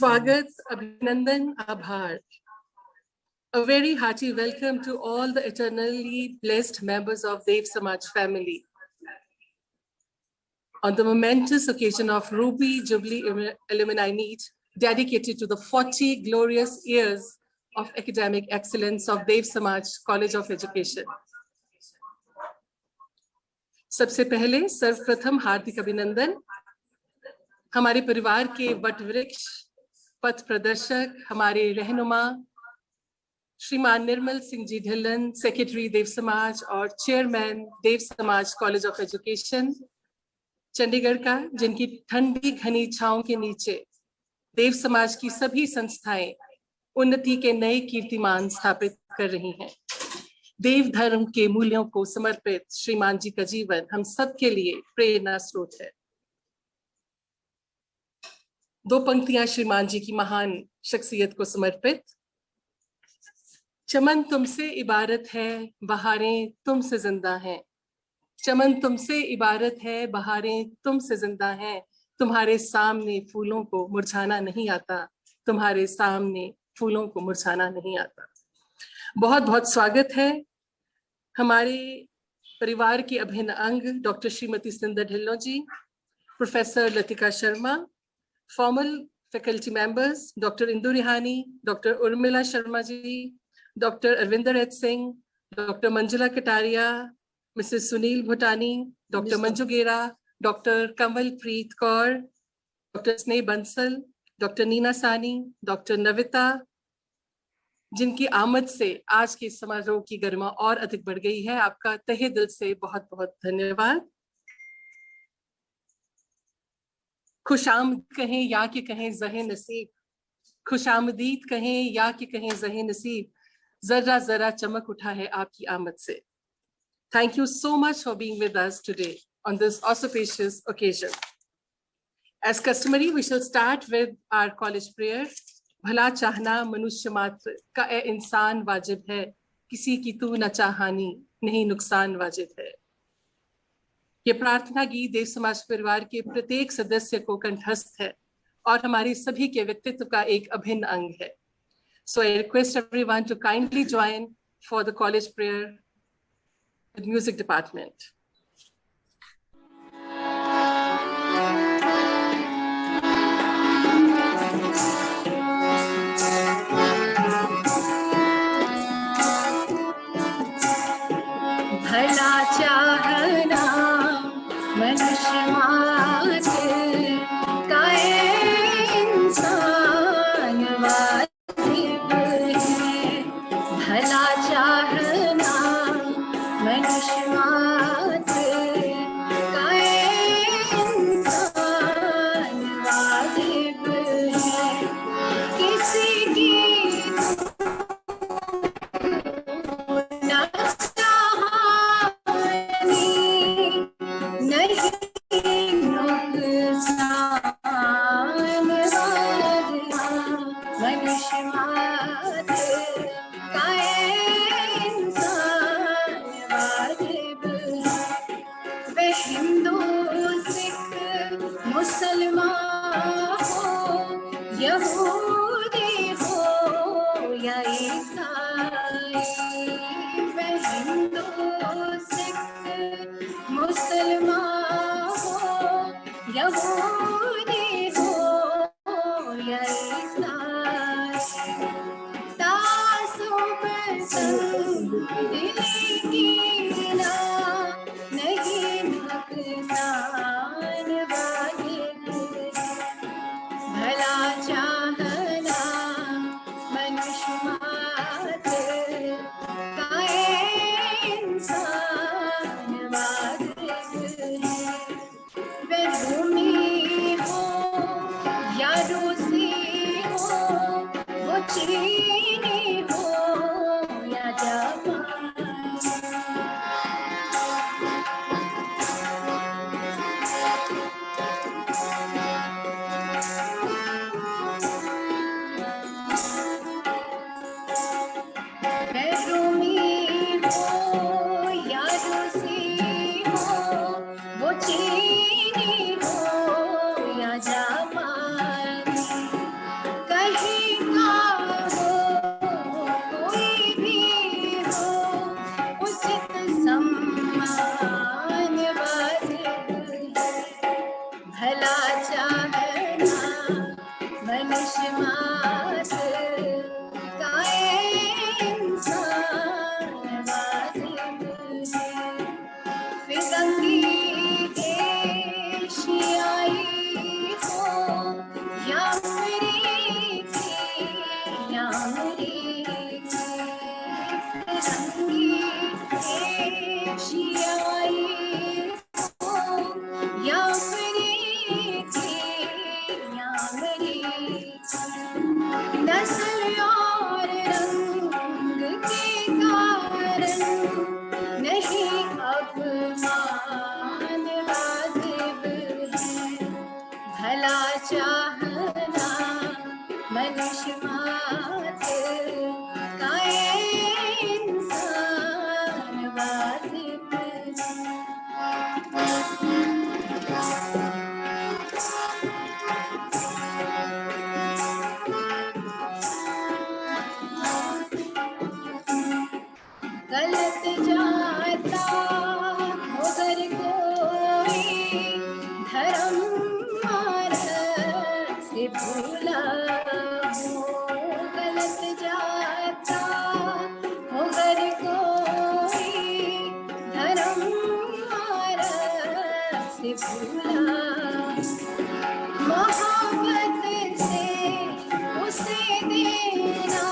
Swagat, Abhinandan, Abhar. A very hearty welcome to all the eternally blessed members of Dev Samaj family. On the momentous occasion of Ruby Jubilee Alumni Meet, dedicated to the 40 glorious years of academic excellence of Dev Samaj College of Education. सबसे पहले सर्वप्रथम हार्दिक अभिनंदन हमारे परिवार के वटवृक्ष, पथ प्रदर्शक, हमारे रहनुमा श्रीमान निर्मल सिंह जी ढिल्लन, सेक्रेटरी देव समाज और chairman Dev Samaj college of education Chandigarh का, जिनकी ठंडी घनी छांव के नीचे देव समाज की सभी संस्थाएं उन्नति के नए कीर्तिमान स्थापित कर रही हैं। देव धर्म के मूल्यों को समर्पित श्रीमान जी का जीवन हम सबके लिए प्रेरणा स्रोत है। दो पंक्तियां श्रीमान जी की महान शख्सियत को समर्पित। चमन तुमसे इबारत है, बहारें तुमसे जिंदा हैं। चमन तुमसे इबारत है, बहारें तुमसे जिंदा हैं। तुम्हारे सामने फूलों को मुरझाना नहीं आता, तुम्हारे सामने फूलों को मुरझाना नहीं आता। बहुत बहुत स्वागत है हमारे परिवार के अभिन्न अंग doctor Shrimati Sinder Dhillon ji, professor Latika Sharma, formal faculty members doctor Indu Rihani, doctor Urmila Sharma ji, doctor Arvinder H Singh, doctor Manjula Kataria, mrs Sunil Bhutani, doctor Manju Gera, doctor Kamalpreet Kaur, doctor स्नेह बंसल, डॉक्टर नीना सानी, डॉक्टर नविता, जिनकी आमद से आज के समारोह की गरिमा और अधिक बढ़ गई है। आपका तहे दिल से बहुत बहुत धन्यवाद। खुशामद कहें या कि कहें ज़हे नसीब, खुशामदीद कहें या कि कहें ज़हे नसीब, जरा जरा चमक उठा है आपकी आमद से। Thank you so much for being with us today on this auspicious occasion. As customary, we shall start with our college prayer. भला चाहना मनुष्य मात्र का ए इंसान वाजिब है, किसी की तू न चाहानी नहीं नुकसान वाजिब है। ये प्रार्थना गीत देव समाज परिवार के प्रत्येक सदस्य को कंठस्थ है और हमारे सभी के व्यक्तित्व का एक अभिन्न अंग है। So I request everyone to kindly join for the college prayer with music department. भला चाहना मनुष्य मात्र का इंसान वाजिब है। भला चाहना मनुष्य मात्र का इंसान वाजिब है। किसी की नहीं नहीं अपमान वाजिब है। भला चाहना मनुष्य मात्र का इंसान वाजिब है। गलत जाता मगर कोई धर्म मार्ग से भूला हो। गलत जाता मगर कोई धर्म मार्ग से भूला। मोहब्बत से उसे देना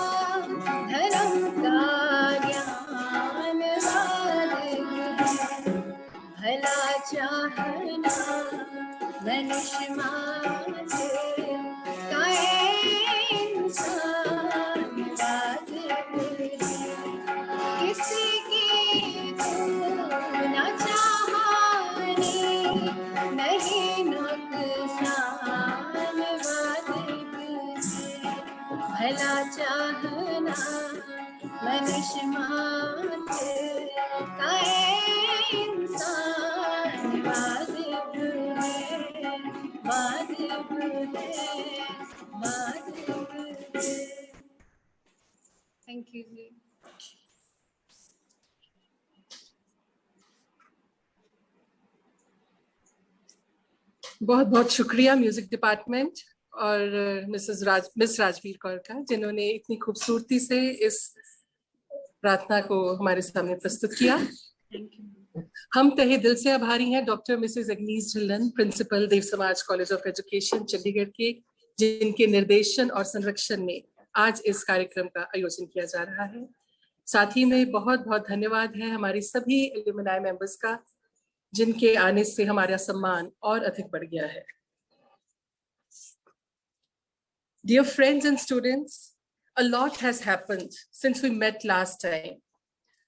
धर्म का ज्ञान वाजिब है। भला चाहना मनुष्य मात्र का इंसान वाजिब है। किसी की न चाहनी नहीं नुकसान वाजिब है। भला चाहना मनुष्य मात्र का इंसान वाजिब है। वाजिब है, वाजिब है। थैंक यू जी। बहुत बहुत शुक्रिया म्यूजिक डिपार्टमेंट और मिस राजवीर कौर का, जिन्होंने इतनी खूबसूरती से इस प्रार्थना को हमारे सामने प्रस्तुत किया। हम तहे दिल से आभारी हैं doctor mrs Agnes Dhillon, principal Dev Samaj college of education Chandigarh के, जिनके निर्देशन और संरक्षण में आज इस कार्यक्रम का आयोजन किया जा रहा है। साथ ही में बहुत बहुत धन्यवाद है हमारी सभी एल्यूमिनाई मेंबर्स का, जिनके आने से हमारा सम्मान और अधिक बढ़ गया है। Dear friends and students, a lot has happened since we met last time.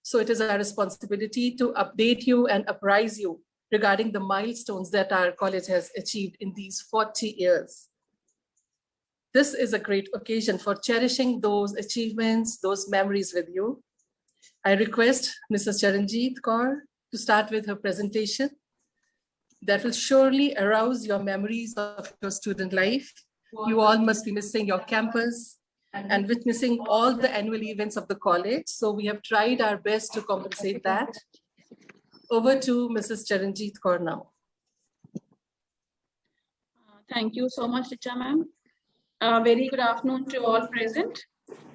So it is our responsibility to update you and apprise you regarding the milestones that our college has achieved in these 40 years. This is a great occasion for cherishing those achievements, those memories with you. I request Mrs. Charanjeet Kaur to start with her presentation that will surely arouse your memories of your student life. You all must be missing your campus and witnessing all the annual events of the college. So we have tried our best to compensate that. Over to Mrs. Charanjeet Kaur now. Thank you so much, Richa ma'am. Very good afternoon to all present.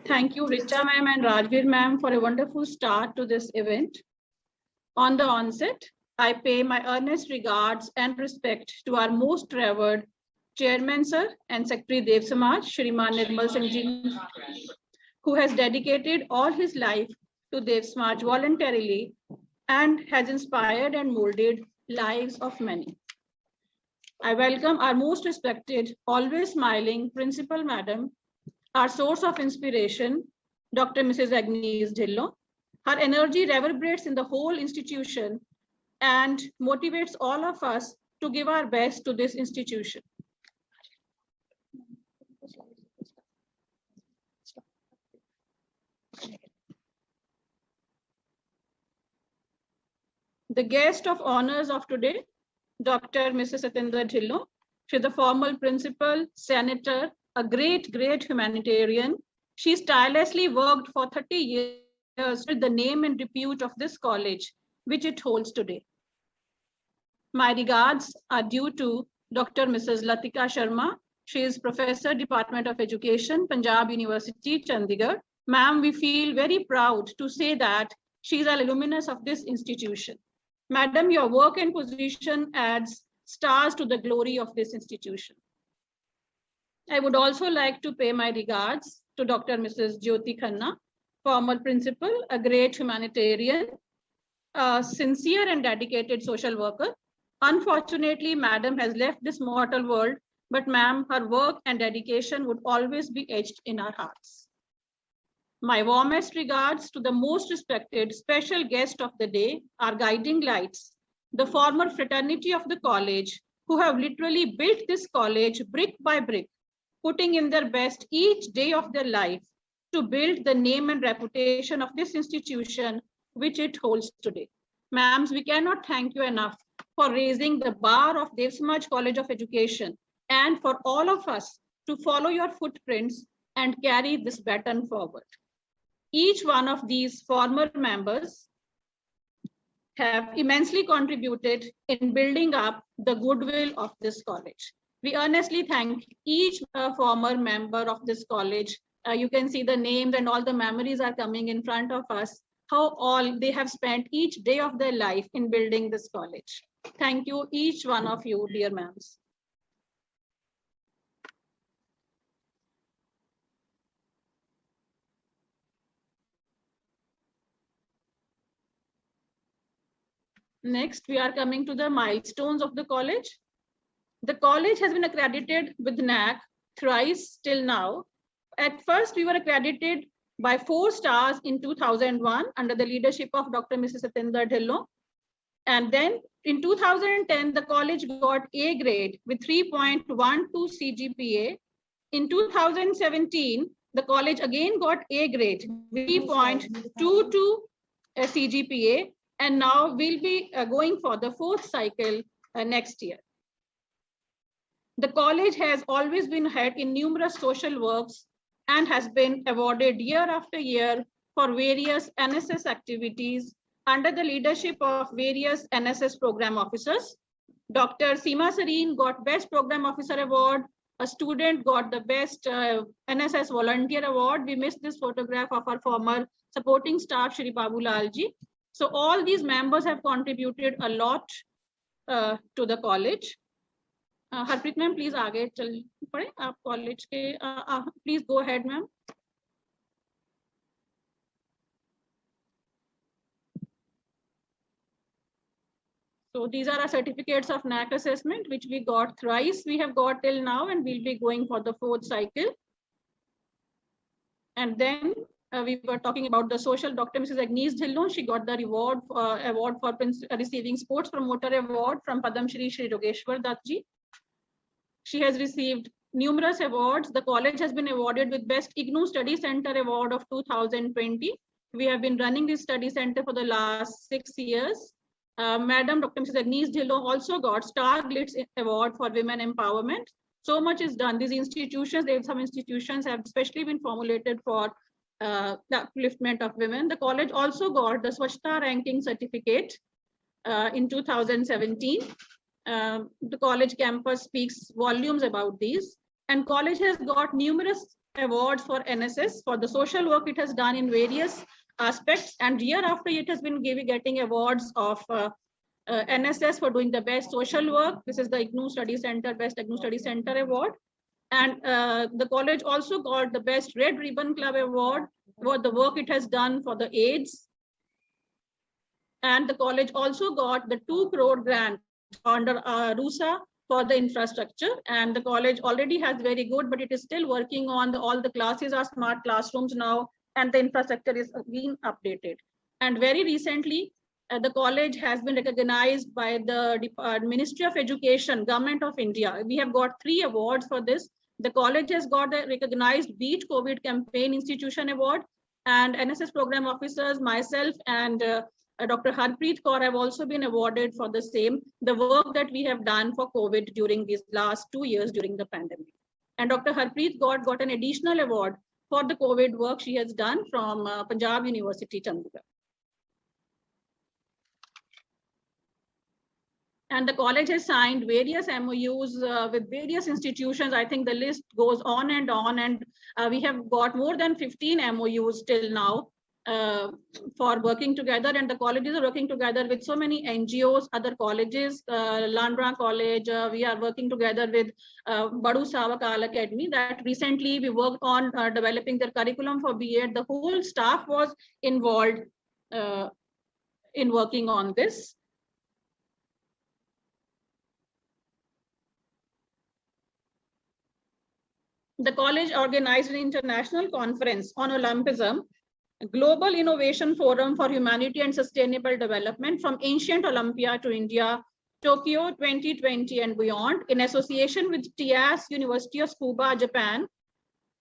Thank you, Richa ma'am and Rajveer ma'am, for a wonderful start to this event. On the onset, I pay my earnest regards and respect to our most revered Chairman Sir and Secretary Dev Samaj, Shriman Nirmal Singh Ji, who has dedicated all his life to Dev Samaj voluntarily and has inspired and molded lives of many. I welcome our most respected, always smiling Principal Madam, our source of inspiration, Dr. Mrs. Agnes Dhillon. Her energy reverberates in the whole institution and motivates all of us to give our best to this institution. The guest of honors of today, Dr. Mrs. Satindra Dhillon. She's a former principal, senator, a great humanitarian. She's tirelessly worked for 30 years with the name and repute of this college, which it holds today. My regards are due to Dr. Mrs. Latika Sharma. She is Professor, Department of Education, Punjab University, Chandigarh. Ma'am, we feel very proud to say that she is an alumnus of this institution. Madam, your work and position adds stars to the glory of this institution. I would also like to pay my regards to Dr. Mrs. Jyoti Khanna, former principal, a great humanitarian, a sincere and dedicated social worker. Unfortunately, Madam has left this mortal world, but ma'am, her work and dedication would always be etched in our hearts. My warmest regards to the most respected special guest of the day, our guiding lights, the former fraternity of the college, who have literally built this college brick by brick, putting in their best each day of their life to build the name and reputation of this institution which it holds today. Ma'ams, we cannot thank you enough for raising the bar of Dev Samaj College of Education and for all of us to follow your footprints and carry this baton forward. Each one of these former members have immensely contributed in building up the goodwill of this college. We earnestly thank each former member of this college. You can see the names and all the memories are coming in front of us, how all they have spent each day of their life in building this college. Thank you, each one of you, dear ma'ams. Next, we are coming to the milestones of the college. The college has been accredited with NAAC thrice till now. At first, we were accredited by 4 stars in 2001 under the leadership of Dr. Mrs. Satinder Dhillon. And then in 2010, the college got A grade with 3.12 CGPA. In 2017, the college again got A grade with 3.22 CGPA. And now we'll be going for the 4th cycle next year. The college has always been ahead in numerous social works and has been awarded year after year for various NSS activities under the leadership of various NSS program officers. Dr. Seema Sareen got Best Program Officer Award. A student got the Best NSS Volunteer Award. We missed this photograph of our former supporting staff, Shri Babu Lalji. So all these members have contributed a lot to the college. Harpreet ma'am, please आगे चल पड़े आप college के please go ahead ma'am. So these are our certificates of NAAC assessment which we got thrice. We have got till now and we'll be going for the 4th cycle. And then we were talking about the social Dr. Mrs. Agnes Dhillon. She got the award for receiving Sports Promoter Award from Padam Shri Shri Yogeshwar Dutt ji. She has received numerous awards. The college has been awarded with Best IGNOU Study Center Award of 2020. We have been running this study center for the last 6 years. Madam Dr. Mrs. Agnes Dhillon also got Star Glitz Award for Women Empowerment. So much is done. These institutions, some institutions have especially been formulated for the upliftment of women. The college also got the Swachhta Ranking Certificate in 2017. The college campus speaks volumes about these. And college has got numerous awards for NSS for the social work it has done in various aspects. And year after year, it has been getting awards of NSS for doing the best social work. This is the IGNOU Study Center, Best IGNOU Study Center Award. And the college also got the Best Red Ribbon Club Award for the work it has done for the AIDS. And the college also got the 2 crore grant under RUSA for the infrastructure. And the college already has very good, but it is still working on all the classes are smart classrooms now, and the infrastructure is being updated. And very recently, the college has been recognized by the Ministry of Education, Government of India. We have got 3 awards for this. The college has got the recognized Beat COVID Campaign Institution Award, and NSS program officers, myself and Dr. Harpreet Kaur have also been awarded for the same, the work that we have done for COVID during these last 2 years during the pandemic. And Dr. Harpreet Kaur got an additional award for the COVID work she has done from Punjab University, Chandigarh. And the college has signed various MOUs with various institutions. I think the list goes on, and we have got more than 15 MOUs till now for working together. And the colleges are working together with so many NGOs, other colleges, Landra College. We are working together with Badu Savakal Academy. That recently we worked on developing their curriculum for B.Ed. The whole staff was involved in working on this. the college organized an international conference on Olympism, a global innovation forum for humanity and sustainable development from ancient Olympia to India, Tokyo 2020 and beyond, in association with TIAS University of Tsukuba, Japan.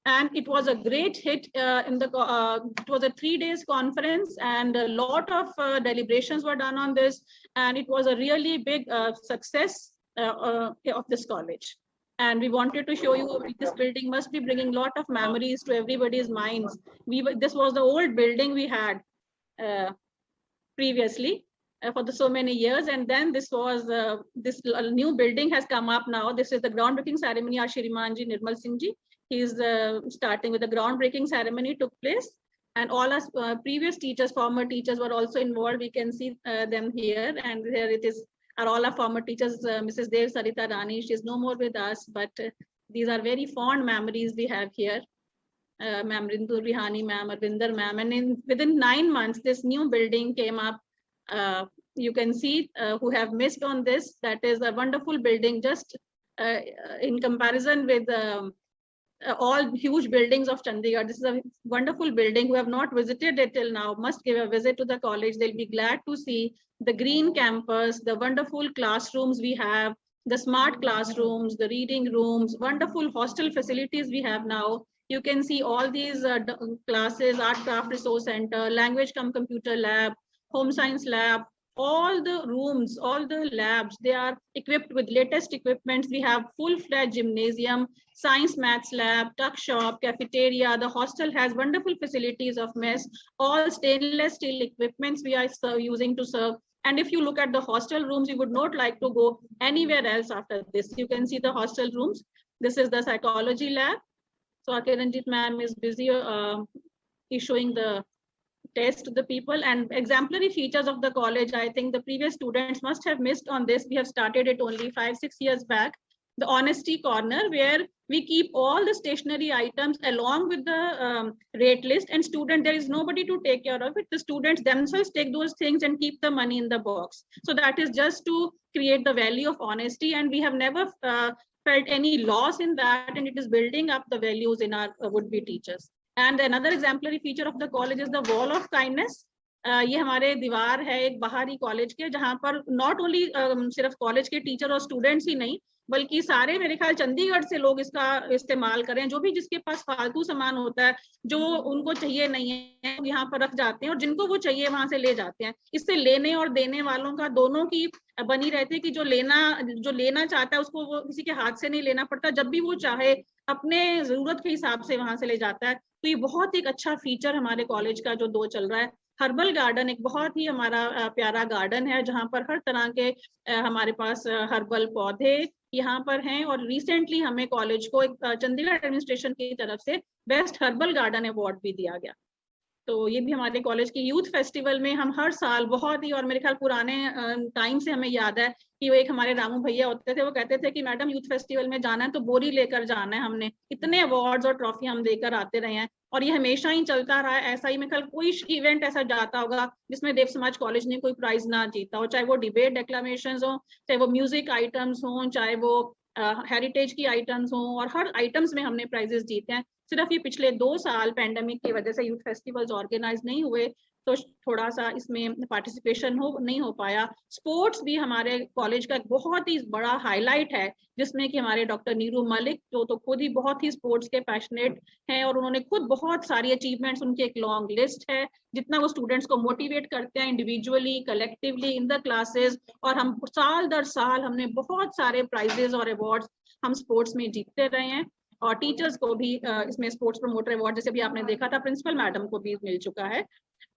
And it was a great hit. It was a 3 days conference, and a lot of deliberations were done on this, and it was a really big success of this college. And we wanted to show you this building must be bringing a lot of memories to everybody's minds. This was the old building we had previously for so many years, and then this was this new building has come up now. This is the groundbreaking ceremony. Shriman Ji Nirmal Singh Ji, he's starting with the groundbreaking ceremony took place, and all our previous teachers, former teachers were also involved. We can see them here, and here it is. Are all our former teachers, Mrs. Dev Sarita Rani, she is no more with us, but these are very fond memories we have here. Ma'am Rindu Rihani ma'am, Arvinder ma'am, and within 9 months, this new building came up. You can see who have missed on this. That is a wonderful building, just in comparison with all huge buildings of Chandigarh. This is a wonderful building. Who have not visited it till now must give a visit to the college. They'll be glad to see the green campus, the wonderful classrooms we have, the smart classrooms, the reading rooms, wonderful hostel facilities we have now. You can see all these classes, art craft resource center, language cum computer lab, home science lab, all the rooms, all the labs, they are equipped with latest equipment. We have full-fledged gymnasium, science maths lab, tuck shop, cafeteria. The hostel has wonderful facilities of mess, all stainless steel equipments we are using to serve. And if you look at the hostel rooms, you would not like to go anywhere else after this. You can see the hostel rooms. This is the psychology lab. So Kiranjit ma'am is busy issuing the test to the people, and exemplary features of the college. I think the previous students must have missed on this. We have started it only 5-6 years back. The honesty corner, where we keep all the stationery items along with the rate list, and there is nobody to take care of it. The students themselves take those things and keep the money in the box. So that is just to create the value of honesty, and we have never felt any loss in that, and it is building up the values in our would-be teachers. And another exemplary feature of the college is the wall of kindness. ये हमारे दीवार है एक बाहरी college के, जहाँ पर not only सिर्फ कॉलेज के टीचर और स्टूडेंट्स ही नहीं, बल्कि सारे मेरे ख्याल चंडीगढ़ से लोग इसका इस्तेमाल करें। जो भी जिसके पास फालतू सामान होता है, जो उनको चाहिए नहीं है, यहाँ पर रख जाते हैं, और जिनको वो चाहिए वहां से ले जाते हैं। इससे लेने और देने वालों का दोनों की बनी रहती है कि जो लेना चाहता है उसको वो किसी के हाथ से नहीं लेना पड़ता, जब भी वो चाहे अपने जरूरत के हिसाब से वहां से ले जाता है। तो ये बहुत एक अच्छा फीचर हमारे कॉलेज का जो 2 चल रहा है। हर्बल गार्डन एक बहुत ही हमारा प्यारा गार्डन है, जहाँ पर हर तरह के हमारे पास हर्बल पौधे यहाँ पर हैं, और रिसेंटली हमें कॉलेज को एक चंडीगढ़ एडमिनिस्ट्रेशन की तरफ से बेस्ट हर्बल गार्डन अवार्ड भी दिया गया। तो ये भी हमारे कॉलेज की यूथ फेस्टिवल में हम हर साल बहुत ही, और मेरे ख्याल पुराने टाइम से हमें याद है कि वो एक हमारे रामू भैया होते थे, वो कहते थे कि मैडम यूथ फेस्टिवल में जाना है तो बोरी लेकर जाना है। हमने इतने अवार्ड्स और ट्रॉफी हम देकर आते रहे हैं, और ये हमेशा ही चलता रहा है। ऐसा ही मेरे ख्याल कोई इवेंट ऐसा जाता होगा जिसमें देव समाज कॉलेज ने कोई प्राइज ना जीता हो, चाहे वो डिबेट डेक्लामेशंस हो, चाहे वो म्यूजिक आइटम्स हो, चाहे वो हेरिटेज की आइटम्स हो, और हर आइटम्स में हमने प्राइजेस जीते हैं। सिर्फ ये पिछले 2 साल पैंडेमिक की वजह से यूथ फेस्टिवल्स ऑर्गेनाइज नहीं हुए, तो थोड़ा सा इसमें पार्टिसिपेशन नहीं हो पाया। स्पोर्ट्स भी हमारे कॉलेज का एक बहुत ही बड़ा हाईलाइट है, जिसमें कि हमारे डॉक्टर नीरू मलिक जो तो खुद ही बहुत ही स्पोर्ट्स के पैशनेट हैं, और उन्होंने खुद बहुत सारी अचीवमेंट्स, उनकी एक लॉन्ग लिस्ट है, जितना वो स्टूडेंट्स को मोटिवेट करते हैं individually, collectively, in the classes. और हम साल दर साल हमने बहुत सारे प्राइजेस और अवार्ड्स हम स्पोर्ट्स में जीतते रहे हैं, और टीचर्स को भी इसमें स्पोर्ट्स प्रमोटर अवार्ड जैसे भी आपने देखा था प्रिंसिपल मैडम को भी मिल चुका है।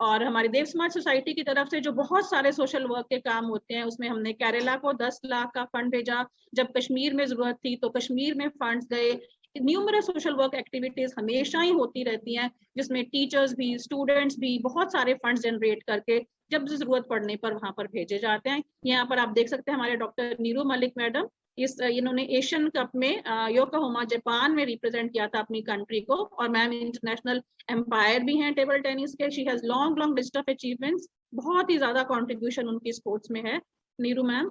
और हमारी देव समाज सोसाइटी की तरफ से जो बहुत सारे सोशल वर्क के काम होते हैं, उसमें हमने केरला को 10 लाख का फंड भेजा, जब कश्मीर में जरूरत थी तो कश्मीर में फंड्स गए। न्यूमरस सोशल वर्क एक्टिविटीज हमेशा ही होती रहती हैं, जिसमें टीचर्स भी, स्टूडेंट्स भी बहुत सारे फंड्स जनरेट करके जब जरूरत पड़ने पर वहां पर भेजे जाते हैं। यहाँ पर आप देख सकते हैं हमारे डॉक्टर नीरू मलिक मैडम, इन्होंने एशियन कप में योकोहामा जापान में रिप्रेजेंट किया था अपनी कंट्री को, और मैम इंटरनेशनल एम्पायर भी हैं टेबल टेनिस के। She has long list of achievements, बहुत ही ज्यादा कंट्रीब्यूशन उनकी स्पोर्ट्स में है। Neeru ma'am,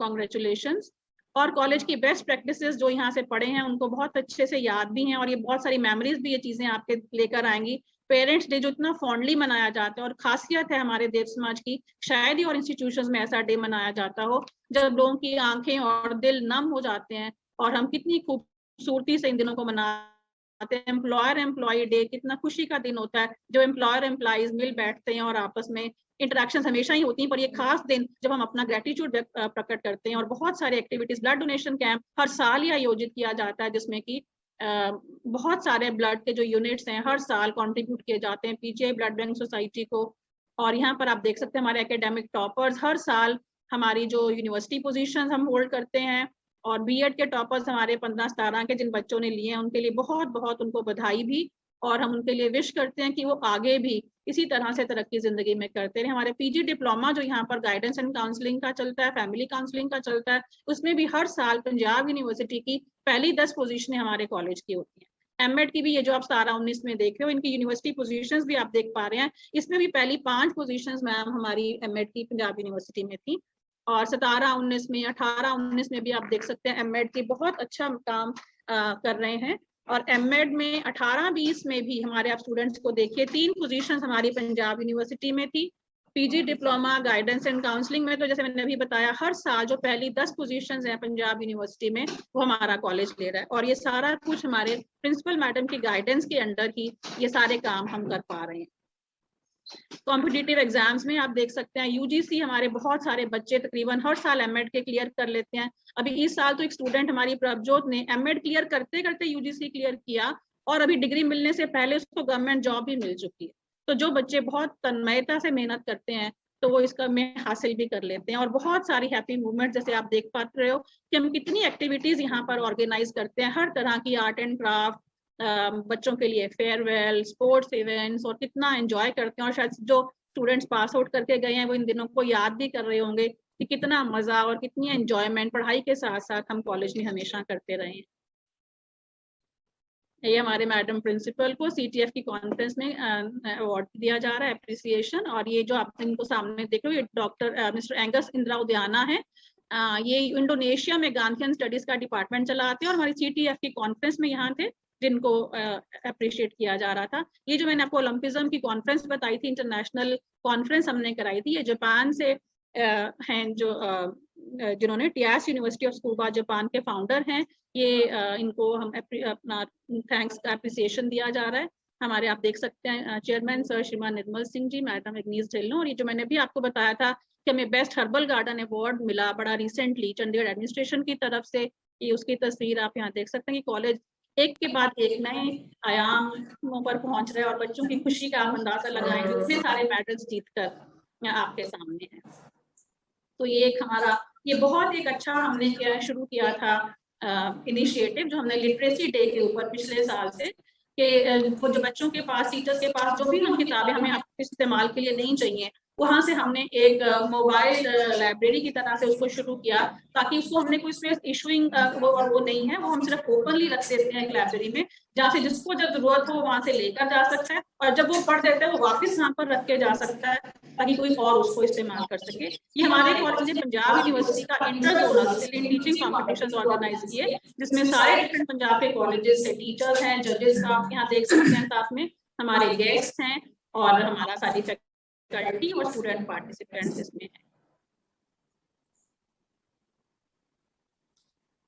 congratulations. और कॉलेज की बेस्ट प्रैक्टिसेस जो यहाँ से पढ़े हैं उनको बहुत अच्छे से याद भी हैं, और ये बहुत सारी मेमोरीज भी ये चीजें आपके लेकर आएंगी। पेरेंट्स डे जो इतना फॉन्डली मनाया जाता है, और खासियत है हमारे देव समाज की, शायद ही और इंस्टीट्यूशंस में ऐसा डे मनाया जाता हो जब लोगों की आंखें और दिल नम हो जाते हैं, और हम कितनी खूबसूरती से इन दिनों को मनाते हैं। एम्प्लॉयर एम्प्लॉय डे कितना खुशी का दिन होता है, जो एम्प्लॉयर एम्प्लॉइज मिल बैठते हैं और आपस में इंटरेक्शंस हमेशा ही होती हैं, पर ये खास दिन जब हम अपना ग्रेटिट्यूड प्रकट करते हैं। और बहुत सारे एक्टिविटीज, ब्लड डोनेशन कैंप हर साल ही आयोजित किया जाता है, जिसमें कि बहुत सारे ब्लड के जो यूनिट्स हैं हर साल कंट्रीब्यूट किए जाते हैं पीजीआई ब्लड बैंक सोसाइटी को। और यहाँ पर आप देख सकते हैं हमारे एकेडमिक टॉपर्स हर साल हमारी जो यूनिवर्सिटी पोजीशंस हम होल्ड करते हैं, और बीएड के टॉपर्स हमारे 15-17 के जिन बच्चों ने लिए हैं उनके लिए बहुत बहुत उनको बधाई भी, और हम उनके लिए विश करते हैं कि वो आगे भी इसी तरह से तरक्की जिंदगी में करते रहे। हमारे पीजी डिप्लोमा जो यहाँ पर गाइडेंस एंड काउंसलिंग का चलता है, फैमिली काउंसलिंग का चलता है, उसमें भी हर साल पंजाब यूनिवर्सिटी की पहली 10 पोजीशनें हमारे कॉलेज की होती हैं। एमएड की भी ये जो आप 17-19 में देख रहे हो, इनकी यूनिवर्सिटी पोजीशंस भी आप देख पा रहे हैं, इसमें भी पहली 5 पोजीशंस मैम हमारी एमएड की पंजाब यूनिवर्सिटी में थी। और 17-19 में, 18-19 में भी आप देख सकते हैं एमएड की बहुत अच्छा काम कर रहे हैं। और एमएड में 18-20 में भी हमारे आप स्टूडेंट्स को देखिए 3 पोजीशंस हमारी पंजाब यूनिवर्सिटी में थी। PG diploma guidance and counselling में तो जैसे मैंने अभी बताया हर साल जो पहली 10 पोजीशंस हैं पंजाब यूनिवर्सिटी में वो हमारा कॉलेज ले रहा है, और ये सारा कुछ हमारे प्रिंसिपल मैडम की गाइडेंस के अंडर ही ये सारे काम हम कर पा रहे हैं। कॉम्पिटिटिव एग्जाम्स में आप देख सकते हैं यूजीसी हमारे बहुत सारे बच्चे तकरीबन हर साल एमएड के क्लियर कर लेते हैं। अभी इस साल तो एक स्टूडेंट हमारी प्रभजोत ने एमएड क्लियर करते करते यूजीसी क्लियर किया, और अभी डिग्री मिलने से पहले उसको गवर्नमेंट जॉब भी मिल चुकी है। तो जो बच्चे बहुत तन्मयता से मेहनत करते हैं तो वो इसका में हासिल भी कर लेते हैं। और बहुत सारी हैप्पी मूवमेंट जैसे आप देख पा रहे हो कि हम कितनी एक्टिविटीज यहाँ पर ऑर्गेनाइज करते हैं, हर तरह की आर्ट एंड क्राफ्ट, बच्चों के लिए फेयरवेल, स्पोर्ट्स इवेंट्स, और कितना एंजॉय करते हैं। और शायद जो स्टूडेंट्स पास आउट करके गए हैं वो इन दिनों को याद भी कर रहे होंगे कि कितना मजा और कितनी एंजॉयमेंट पढ़ाई के साथ साथ हम कॉलेज में हमेशा करते रहे हैं। ये हमारे मैडम प्रिंसिपल को सीटीएफ की कॉन्फ्रेंस में अवार्ड दिया जा रहा है, एप्रिसिएशन। और ये जो आप इनको सामने देख रहे हो ये डॉक्टर मिस्टर एंगस इंद्रा उद्याना है, ये इंडोनेशिया में गांधीयन स्टडीज का डिपार्टमेंट चलाते हैं, और हमारी सीटीएफ की कॉन्फ्रेंस में यहाँ थे जिनको अप्रिशिएट किया जा रहा था। ये जो मैंने आपको ओलंपिज्म की कॉन्फ्रेंस बताई थी, इंटरनेशनल कॉन्फ्रेंस हमने कराई थी, ये जापान से हैं जो जिन्होंने टियास यूनिवर्सिटी ऑफ स्कूबा जापान के फाउंडर हैं। ये इनको हम अपना थैंक्स का एप्रिसिएशन दिया जा रहा है। हमारे आप देख सकते हैं चेयरमैन सर श्रीमान निर्मल सिंह जी, मैडम इग्नीस ढिल्लों, और ये जो मैंने भी आपको बताया था कि हमें बेस्ट हर्बल गार्डन अवार्ड मिला बड़ा रिसेंटली चंडीगढ़ एडमिनिस्ट्रेशन की तरफ से, ये उसकी तस्वीर आप यहाँ देख सकते हैं कि कॉलेज एक के बाद एक नए आयामों पर पहुंच रहे हैं, और बच्चों की खुशी का आप अंदाजा लगाएं जो इतने सारे मेडल्स जीतकर आपके सामने हैं। तो ये एक हमारा ये बहुत एक अच्छा हमने शुरू किया था इनिशिएटिव जो हमने लिटरेसी डे के ऊपर पिछले साल से, कि वो जो बच्चों के पास, टीचर्स के पास जो भी हम किताबें हमें इस्तेमाल के लिए नहीं चाहिए, वहां से हमने एक मोबाइल लाइब्रेरी की तरह से उसको शुरू किया, ताकि उसको हमने कोई स्पेस इशूइंग वो नहीं है, वो हम सिर्फ ओपनली रख देते हैं एक लाइब्रेरी में, जहाँ से जिसको जब जरूरत हो वहां से लेकर जा सकता है, और जब वो पढ़ देता है वो वापस वहां पर रख के जा सकता है ताकि कोई और उसको इस्तेमाल कर सके। ये हमारे कॉलेज ने पंजाब यूनिवर्सिटी का inter zonal teaching competition organise किए, जिसमें सारे डिफरेंट पंजाब के कॉलेजेस से टीचर्स हैं, जजेस आप यहाँ देख सकते हैं, साथ में हमारे गेस्ट हैं, और हमारा सारी फैकल्टी और स्टूडेंट पार्टिसिपेंट्स इसमें है।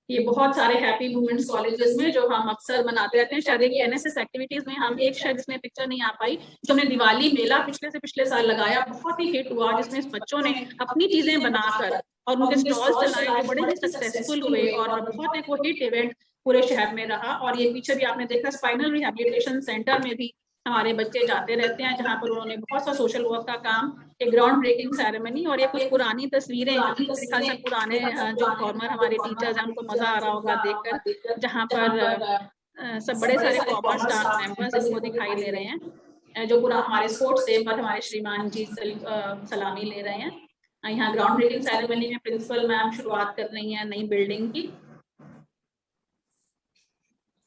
ये बहुत सारे हैप्पी मोमेंट्स कॉलेजेस में जो हम अक्सर मनाते रहते हैं। शायद एक एनएसएस एक्टिविटीज में हम एक शायद इसमें पिक्चर नहीं आ पाई, जो हमने दिवाली मेला पिछले से पिछले साल लगाया, बहुत ही हिट हुआ, जिसमें बच्चों ने अपनी चीजें बनाकर और उनके स्टॉल्स चलाए, बड़े ही सक्सेसफुल हुए, और बहुत एक वो हिट इवेंट पूरे शहर में रहा। और ये पीछे भी आपने देखा स्पाइनल रिहैबिलिटेशन सेंटर में भी हमारे बच्चे जाते रहते हैं, जहाँ पर उन्होंने बहुत सा सोशल वर्क का काम, एक ग्राउंड ब्रेकिंग सेरेमनी, और ये कुछ पुरानी तस्वीरें पुराने जो फॉर्मर हमारे टीचर्स हैं उनको मजा आ रहा होगा देखकर, जहाँ पर सब बड़े सारे कॉमर्स स्टाफ मेंबर्स इनको दिखाई दे रहे हैं, जो पूरा हमारे स्पोर्ट्स डे पर हमारे श्रीमान जी सलामी ले रहे हैं। यहाँ ग्राउंड ब्रेकिंग सेरेमनी में प्रिंसिपल मैम शुरुआत कर रही है नई बिल्डिंग की।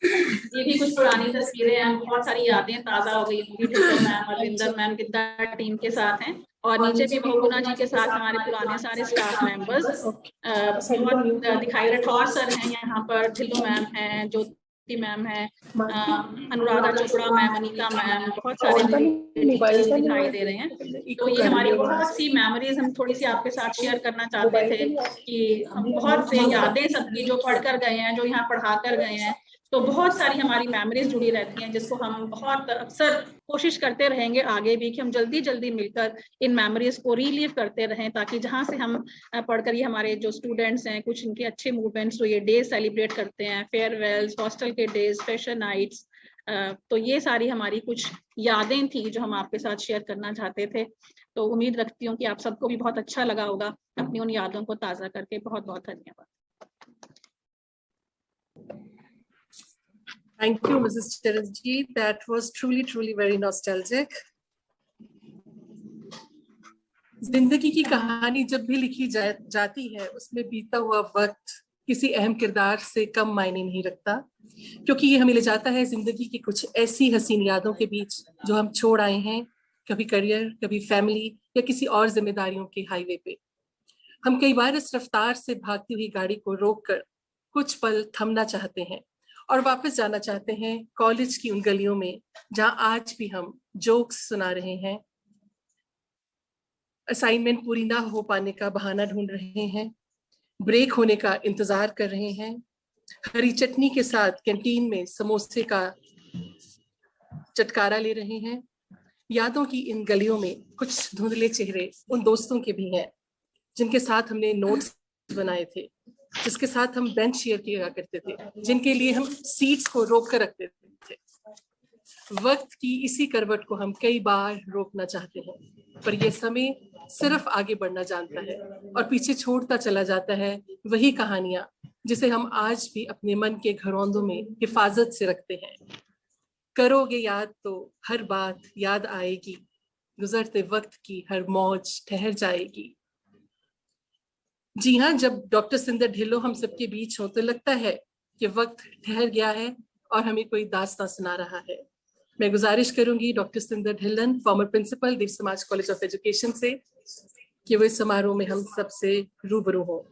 ये भी कुछ पुरानी तस्वीरें हैं, बहुत सारी यादें ताजा हो गई। मैम और विंदर मैम गिद्दा टीम के साथ हैं, और नीचे भी बहुगुणा जी के साथ हमारे पुराने सारे स्टाफ मेंबर्स, बहुत दिखाई राठौर सर हैं यहाँ पर, ढिल्लो मैम हैं, ज्योति मैम है, अनुराधा चोपड़ा मैम, अनीता मैम, बहुत सारे टीचर्स दिखाई दे रहे हैं। तो ये हमारी बहुत सी मेमोरीज हम थोड़ी सी आपके साथ शेयर करना चाहते थे कि हम बहुत से यादें सबकी जो पढ़ कर गए हैं, जो यहाँ पढ़ा कर गए हैं, तो बहुत सारी हमारी मेमोरीज जुड़ी रहती हैं, जिसको हम बहुत अक्सर कोशिश करते रहेंगे आगे भी कि हम जल्दी जल्दी मिलकर इन मेमोरीज को रीलीव करते रहें, ताकि जहाँ से हम पढ़कर, ये हमारे जो स्टूडेंट्स हैं, कुछ इनके अच्छे मूवमेंट्स जो ये डे सेलिब्रेट करते हैं, फेयरवेल्स, हॉस्टल के डेज, फ्रेशर नाइट्स, तो ये सारी हमारी कुछ यादें थी जो हम आपके साथ शेयर करना चाहते थे। तो उम्मीद रखती हूँ कि आप सबको भी बहुत अच्छा लगा होगा अपनी उन यादों को ताज़ा करके। बहुत बहुत धन्यवाद। Thank you, Mrs. Charanjit. That was truly very nostalgic. जिंदगी की कहानी जब भी लिखी जाती है, उसमें बीता हुआ वक्त किसी अहम किरदार से कम मायने नहीं रखता, क्योंकि ये हमें ले जाता है जिंदगी की कुछ ऐसी हसीन यादों के बीच जो हम छोड़ आए हैं, कभी करियर, कभी फैमिली या किसी और जिम्मेदारियों के हाईवे पे। हम कई बार इस रफ्तार से भागती हुई गाड़ी को रोककर कुछ पल थमना चाहते हैं और वापस जाना चाहते हैं कॉलेज की उन गलियों में जहां आज भी हम जोक्स सुना रहे हैं, असाइनमेंट पूरी ना हो पाने का बहाना ढूंढ रहे हैं, ब्रेक होने का इंतजार कर रहे हैं, हरी चटनी के साथ कैंटीन में समोसे का चटकारा ले रहे हैं। यादों की इन गलियों में कुछ धुंधले चेहरे उन दोस्तों के भी हैं जिनके साथ हमने नोट्स बनाए थे, जिसके साथ हम बेंच शेयर किया करते थे, जिनके लिए हम सीट्स को रोक कर रखते थे। वक्त की इसी करवट को हम कई बार रोकना चाहते हैं, पर यह समय सिर्फ आगे बढ़ना जानता है और पीछे छोड़ता चला जाता है वही कहानियां जिसे हम आज भी अपने मन के घरौंदों में हिफाजत से रखते हैं। करोगे याद तो हर बात याद आएगी, गुजरते वक्त की हर मौज ठहर जाएगी। जी हाँ, जब डॉक्टर सिंदर ढिल्लो हम सबके बीच हो तो लगता है कि वक्त ठहर गया है और हमें कोई दास्तां सुना रहा है। मैं गुजारिश करूंगी doctor सिंदर Dhillon, farmer principal Dev Samaj college of education से, कि वो इस समारोह में हम सबसे रूबरू हो।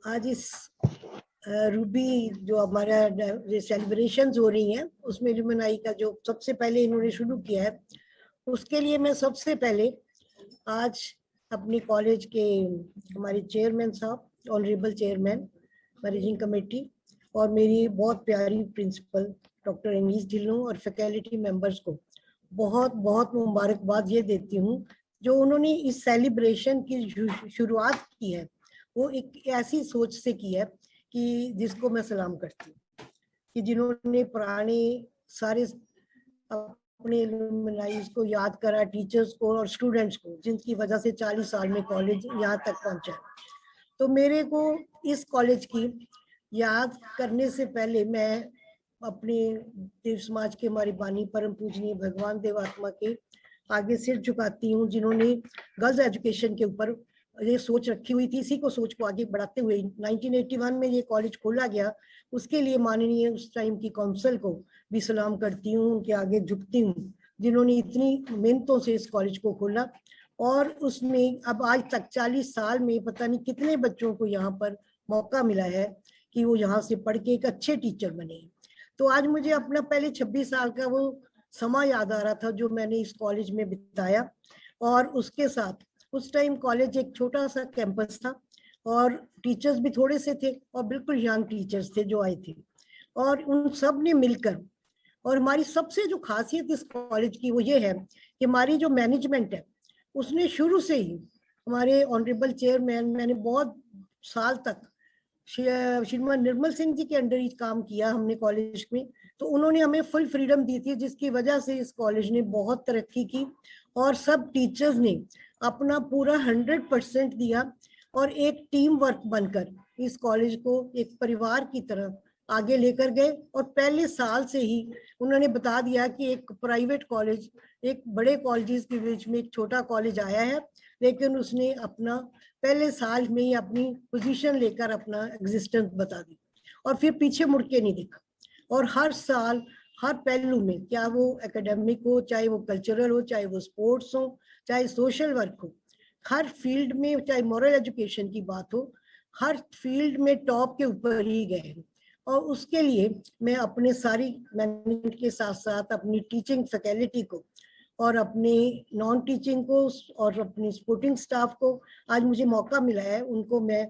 आज इस रूबी जो हमारा सेलिब्रेशंस हो रही हैं, उसमें लुमिनाई का जो सबसे पहले इन्होंने शुरू किया है, उसके लिए मैं सबसे पहले आज अपनी कॉलेज के हमारे चेयरमैन साहब, ऑनरेबल चेयरमैन मैनेजिंग कमेटी, और मेरी बहुत प्यारी प्रिंसिपल डॉक्टर एनीस ढिल्लों और फैकल्टी मेंबर्स को बहुत बहुत मुबारकबाद ये देती हूँ जो उन्होंने इस सेलिब्रेशन की शुरुआत की है, वो एक ऐसी सोच से की है कि जिसको मैं सलाम करती हूँ, कि जिन्होंने पुराने सारे अपने एलुमनाइज को याद करा, टीचर्स को और स्टूडेंट्स को, जिनकी वजह से 40 साल में कॉलेज यहाँ तक पहुँचा। तो मेरे को इस कॉलेज की याद करने से पहले मैं अपने देव समाज के हमारे बानी परम पूजनीय भगवान देव आत्मा के आगे सिर झुकाती हूँ, जिन्होंने गर्ल्स एजुकेशन के ऊपर ये सोच रखी हुई थी। इसी को सोच को आगे बढ़ाते हुए 1981 में ये कॉलेज खोला गया, उसके लिए माननीय उस टाइम की काउंसिल को भी सलाम करती हूँ, उनके आगे झुकती हूँ, जिन्होंने इतनी मेहनतों से इस कॉलेज को खोला और उसमें अब आज तक 40 साल में पता नहीं कितने बच्चों को यहाँ पर मौका मिला है कि वो यहाँ से पढ़ के एक अच्छे टीचर बने। तो आज मुझे अपना पहले 26 साल का वो समा याद आ रहा था जो मैंने इस कॉलेज में बिताया, और उसके साथ उस टाइम कॉलेज एक छोटा सा कैंपस था और टीचर्स भी थोड़े से थे और बिल्कुल यंग टीचर्स थे जो आए थे, और उन सब ने मिलकर, और हमारी सबसे जो खासियत इस कॉलेज की वो ये है कि हमारी जो मैनेजमेंट है उसने शुरू से ही, हमारे ऑनरेबल चेयरमैन, मैंने बहुत साल तक श्रीमान निर्मल सिंह जी के अंडर ही काम किया हमने कॉलेज में, तो उन्होंने हमें फुल फ्रीडम दी थी, जिसकी वजह से इस कॉलेज ने बहुत तरक्की की और सब टीचर्स ने अपना पूरा 100% दिया और एक टीम वर्क बनकर इस कॉलेज को एक परिवार की तरह आगे लेकर गए। और पहले साल से ही उन्होंने बता दिया कि एक प्राइवेट कॉलेज एक बड़े कॉलेजेस के बीच में एक छोटा कॉलेज आया है, लेकिन उसने अपना पहले साल में ही अपनी पोजीशन लेकर अपना एग्जिस्टेंस बता दी और फिर पीछे मुड़ के नहीं देखा, और हर साल हर पहलू में, क्या वो एकेडमिक हो, चाहे वो कल्चरल हो, चाहे वो स्पोर्ट्स हो, चाहे सोशल वर्क हो, हर फील्ड में, चाहे मॉरल एजुकेशन की बात हो, हर फील्ड में टॉप के ऊपर ही गए हैं। और उसके लिए मैं अपने सारी मैनेजमेंट के साथ साथ अपनी टीचिंग फैकल्टी को और अपने नॉन टीचिंग को और अपनी सपोर्टिंग स्टाफ को आज मुझे मौका मिला है, उनको मैं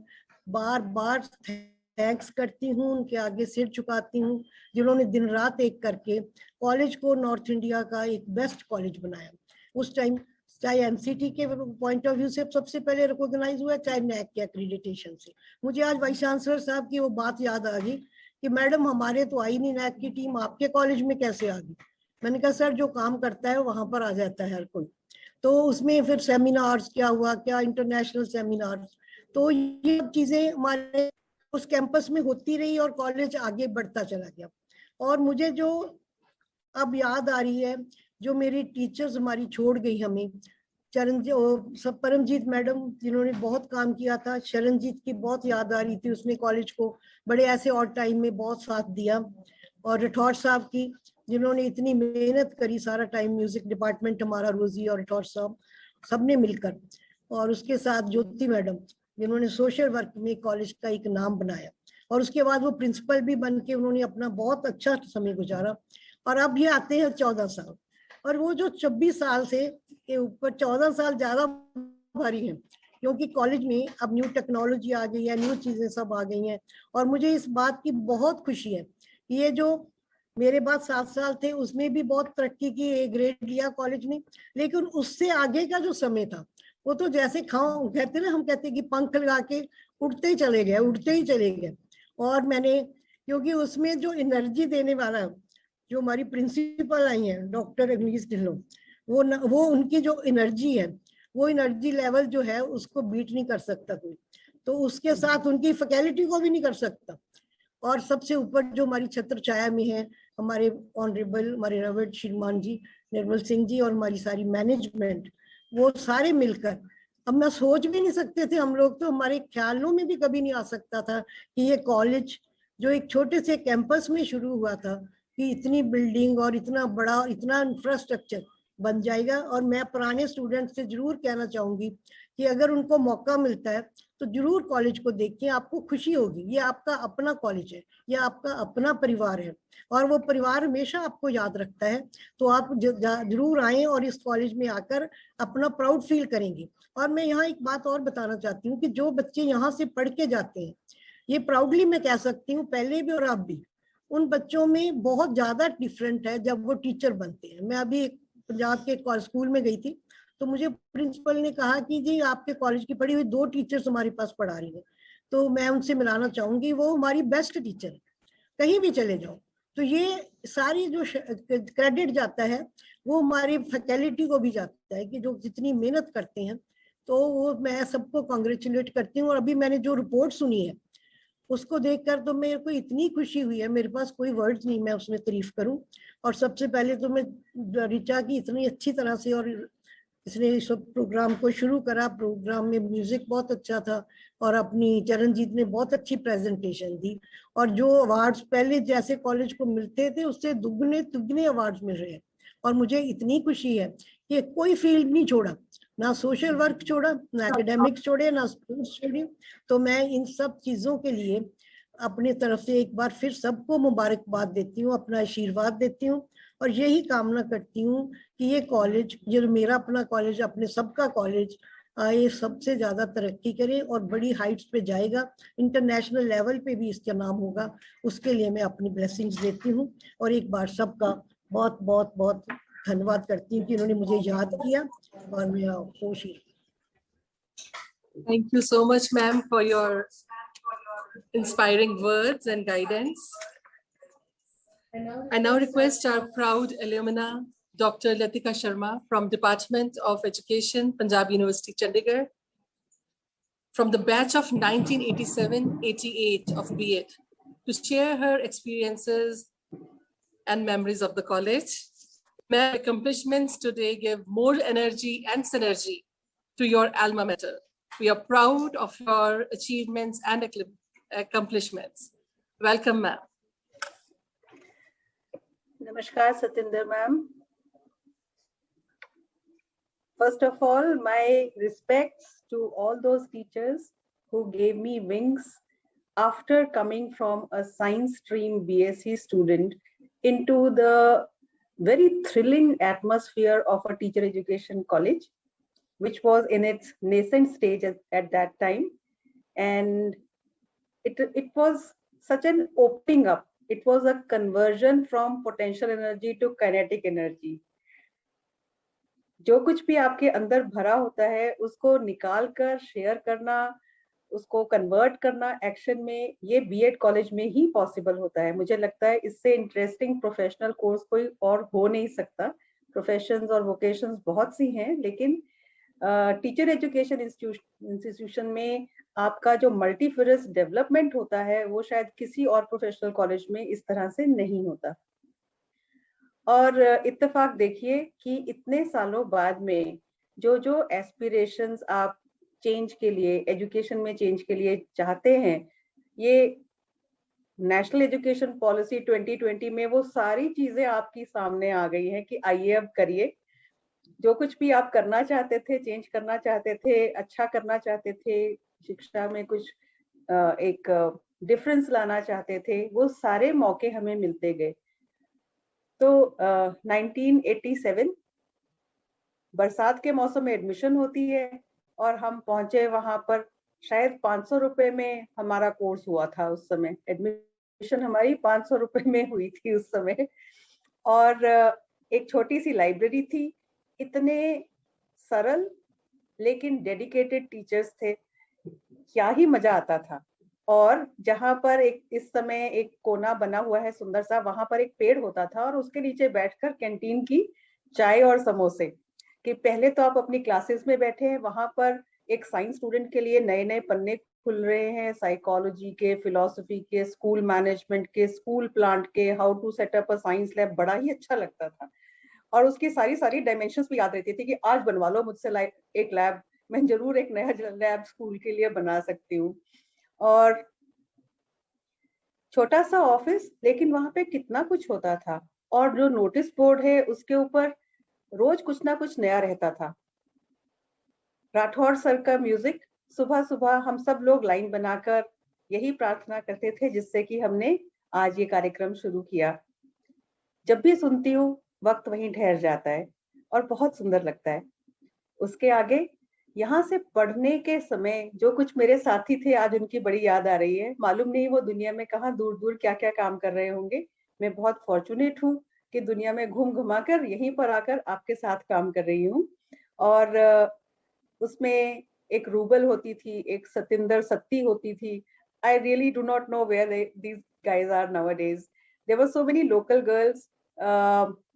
बार बार थैंक्स करती हूँ, उनके आगे सिर झुकाती हूँ, जिन्होंने दिन रात एक करके कॉलेज को नॉर्थ इंडिया का एक बेस्ट कॉलेज बनाया। उस टाइम चाहे एनसीटी के पॉइंट ऑफ व्यू से सबसे पहले रिकॉग्नाइज हुआ, चाहे नैक के एक्रीडिटेशन से। मुझे आज वाइस चांसलर साहब की वो बात याद आ गई कि मैडम हमारे तो आई नहीं नैक की टीम, आपके कॉलेज में कैसे आ गई? मैंने कहा सर जो काम करता है वहां पर आ जाता है हर कोई। तो उसमें फिर सेमिनार्स क्या हुआ, क्या इंटरनेशनल सेमिनार्स, तो ये चीजें हमारे उस कैंपस में होती रही और कॉलेज आगे बढ़ता चला गया। और मुझे जो अब याद आ रही है, जो मेरी टीचर्स हमारी छोड़ गई हमें, सब परमजीत मैडम जिन्होंने बहुत काम किया था, शरणजीत की बहुत याद आ रही थी, उसने कॉलेज को बड़े ऐसे और टाइम में बहुत साथ दिया, और राठौर साहब की जिन्होंने इतनी मेहनत करी सारा टाइम, म्यूजिक डिपार्टमेंट हमारा, रोजी और राठौर साहब सबने मिलकर, और उसके साथ ज्योति मैडम जिन्होंने सोशल वर्क में कॉलेज का एक नाम बनाया, और उसके बाद वो प्रिंसिपल भी बन के उन्होंने अपना बहुत अच्छा समय गुजारा। और अब ये आते हैं 14 साल, और वो जो 26 साल से के ऊपर 14 साल ज्यादा भारी हैं, क्योंकि कॉलेज में अब न्यू टेक्नोलॉजी आ गई है, न्यू चीजें सब आ गई हैं। और मुझे इस बात की बहुत खुशी है कि ये जो मेरे बाद 7 साल थे उसमें भी बहुत तरक्की की, ए ग्रेड लिया कॉलेज ने, लेकिन उससे आगे का जो समय था वो तो जैसे खाओ कहते ना, हम कहते कि पंख लगा के उड़ते ही चले गए, उड़ते ही चले गए। और मैंने, क्योंकि उसमें जो एनर्जी देने वाला जो हमारी प्रिंसिपल आई हैं डॉक्टर अग्निश ढिल्लों, वो उनकी जो एनर्जी है, वो एनर्जी लेवल जो है उसको बीट नहीं कर सकता कोई, तो उसके साथ उनकी फैकल्टी को भी नहीं कर सकता। और सबसे ऊपर जो हमारी छत्र छाया में है हमारे ऑनरेबल, हमारे रेवर्ड श्रीमान जी निर्मल सिंह जी और हमारी सारी मैनेजमेंट, वो सारे मिलकर, अब मैं सोच भी नहीं सकते थे हम लोग, तो हमारे ख्यालों में भी कभी नहीं आ सकता था कि ये कॉलेज जो एक छोटे से कैंपस में शुरू हुआ था कि इतनी बिल्डिंग और इतना बड़ा, इतना इंफ्रास्ट्रक्चर बन जाएगा। और मैं पुराने स्टूडेंट से जरूर कहना चाहूंगी कि अगर उनको मौका मिलता है तो जरूर कॉलेज को देखिए, आपको खुशी होगी। ये आपका अपना कॉलेज है, ये आपका अपना परिवार है, और वो परिवार हमेशा आपको याद रखता है। तो आप जरूर आए और इस कॉलेज में आकर अपना प्राउड फील करेंगे। और मैं यहाँ एक बात और बताना चाहती हूँ कि जो बच्चे यहाँ से पढ़ के जाते हैं, ये प्राउडली मैं कह सकती हूँ, पहले भी और अब भी, उन बच्चों में बहुत ज्यादा डिफरेंट है जब वो टीचर बनते हैं। मैं अभी पंजाब के स्कूल में गई थी, तो मुझे प्रिंसिपल ने कहा कि जी आपके कॉलेज की पढ़ी हुई 2 टीचर्स हमारे पास पढ़ा रही हैं, तो मैं उनसे मिलाना चाहूंगी, वो हमारी बेस्ट टीचर है, कहीं भी चले जाओ। तो ये सारी जो क्रेडिट जाता है वो हमारी फैकल्टी को भी जाता है कि जो जितनी मेहनत करते हैं, तो वो मैं सबको कॉन्ग्रेचुलेट करती हूँ। और अभी मैंने जो रिपोर्ट सुनी है उसको देखकर तो मेरे को इतनी खुशी हुई है, मेरे पास कोई वर्ड्स नहीं मैं उसमें तारीफ करूं। और सबसे पहले तो मैं रिचा की इतनी अच्छी तरह से, और इसने सब प्रोग्राम को शुरू करा, प्रोग्राम में म्यूजिक बहुत अच्छा था, और अपनी चरणजीत ने बहुत अच्छी प्रेजेंटेशन दी, और जो अवार्ड्स पहले जैसे कॉलेज को मिलते थे उससे दुगने तिगने अवार्ड्स मिल रहे हैं। और मुझे इतनी खुशी है कि कोई फील्ड नहीं छोड़ा, ना सोशल वर्क छोड़ा, ना एकेडमिक्स छोड़े, ना स्पोर्ट्स छोड़ी। तो मैं इन सब चीजों के लिए अपनी तरफ से एक बार फिर सबको मुबारकबाद देती हूँ, अपना आशीर्वाद देती हूँ, और यही कामना करती हूँ कि ये कॉलेज, ये मेरा अपना कॉलेज, अपने सबका कॉलेज, ये सबसे ज्यादा तरक्की करे और बड़ी हाइट्स पे जाएगा, इंटरनेशनल लेवल पे भी इसका नाम होगा। उसके लिए मैं अपनी ब्लेसिंग्स देती हूँ, और एक बार सबका बहुत बहुत बहुत धन्यवाद करती हूँ कि इन्होंने मुझे याद किया, और मैं खुश हूँ। Thank you so much, ma'am, for your inspiring words and guidance. I now request our proud alumna, Dr. Latika Sharma from Department of Education, Punjab University, Chandigarh, from the batch of 1987-88 of B.Ed, to share her experiences and memories of the college. My accomplishments today give more energy and synergy to your alma mater. We are proud of your achievements and accomplishments. Welcome, ma'am. Namaskar, Satinder ma'am. First of all, my respects to all those teachers who gave me wings after coming from a science stream BSc student into the very thrilling atmosphere of a teacher education college, which was in its nascent stage at that time. And it was such an opening up. It was a conversion from potential energy to kinetic energy. जो कुछ भी आपके अंदर भरा होता है उसको निकाल कर शेयर करना, उसको कन्वर्ट करना एक्शन में, ये बीएड कॉलेज में ही पॉसिबल होता है। मुझे लगता है इससे इंटरेस्टिंग प्रोफेशनल कोर्स कोई और हो नहीं सकता। प्रोफेशंस और वोकेशंस बहुत सी हैं, लेकिन टीचर एजुकेशन इंस्टीट्यूशन में आपका जो मल्टीफेरस डेवलपमेंट होता है वो शायद किसी और प्रोफेशनल कॉलेज में इस तरह से नहीं होता। और इत्तेफाक देखिए कि इतने सालों बाद में जो जो एस्पिरेशंस आप चेंज के लिए, एजुकेशन में चेंज के लिए चाहते हैं, ये नेशनल एजुकेशन पॉलिसी 2020 में वो सारी चीजें आपकी सामने आ गई हैं कि आइए अब करिए। जो कुछ भी आप करना चाहते थे, चेंज करना चाहते थे, अच्छा करना चाहते थे, शिक्षा में कुछ एक डिफरेंस लाना चाहते थे, वो सारे मौके हमें मिलते गए। तो 1987 बरसात के मौसम में एडमिशन होती है और हम पहुंचे वहां पर, शायद 500 रुपए में हमारा कोर्स हुआ था उस समय। एडमिशन हमारी 500 रुपए में हुई थी उस समय, और एक छोटी सी लाइब्रेरी थी। इतने सरल लेकिन डेडिकेटेड टीचर्स थे, क्या ही मजा आता था। और जहां पर एक इस समय एक कोना बना हुआ है सुंदर सा, वहां पर एक पेड़ होता था और उसके नीचे बैठकर कैंटीन की चाय और समोसे, कि पहले तो आप अपनी क्लासेस में बैठे हैं, वहां पर एक साइंस स्टूडेंट के लिए नए नए पन्ने खुल रहे हैं, साइकोलॉजी के, फिलोसफी के, स्कूल मैनेजमेंट के, स्कूल प्लांट के, how to set up a science lab. बड़ा ही अच्छा लगता था और उसकी सारी डायमेंशंस भी याद रहती थी कि आज बनवा लो मुझसे एक लैब, मैं जरूर एक नया लैब स्कूल के लिए बना सकती हूँ। और छोटा सा ऑफिस, लेकिन वहां पे कितना कुछ होता था। और जो नोटिस बोर्ड है उसके ऊपर रोज कुछ ना कुछ नया रहता था। राठौर सर का म्यूजिक, सुबह सुबह हम सब लोग लाइन बनाकर यही प्रार्थना करते थे जिससे कि हमने आज ये कार्यक्रम शुरू किया। जब भी सुनती हूँ वक्त वहीं ठहर जाता है और बहुत सुंदर लगता है। उसके आगे यहाँ से पढ़ने के समय जो कुछ मेरे साथी थे, आज उनकी बड़ी याद आ रही है। मालूम नहीं वो दुनिया में कहाँ दूर दूर क्या क्या काम कर रहे होंगे। मैं बहुत फॉर्चुनेट हूँ कि दुनिया में घूम घुमा कर यहीं पर आकर आपके साथ काम कर रही हूँ। और उसमें एक रूबल होती थी, एक सतिंदर सत्ती होती थी। I really do not know where these guys are nowadays. There were so many local girls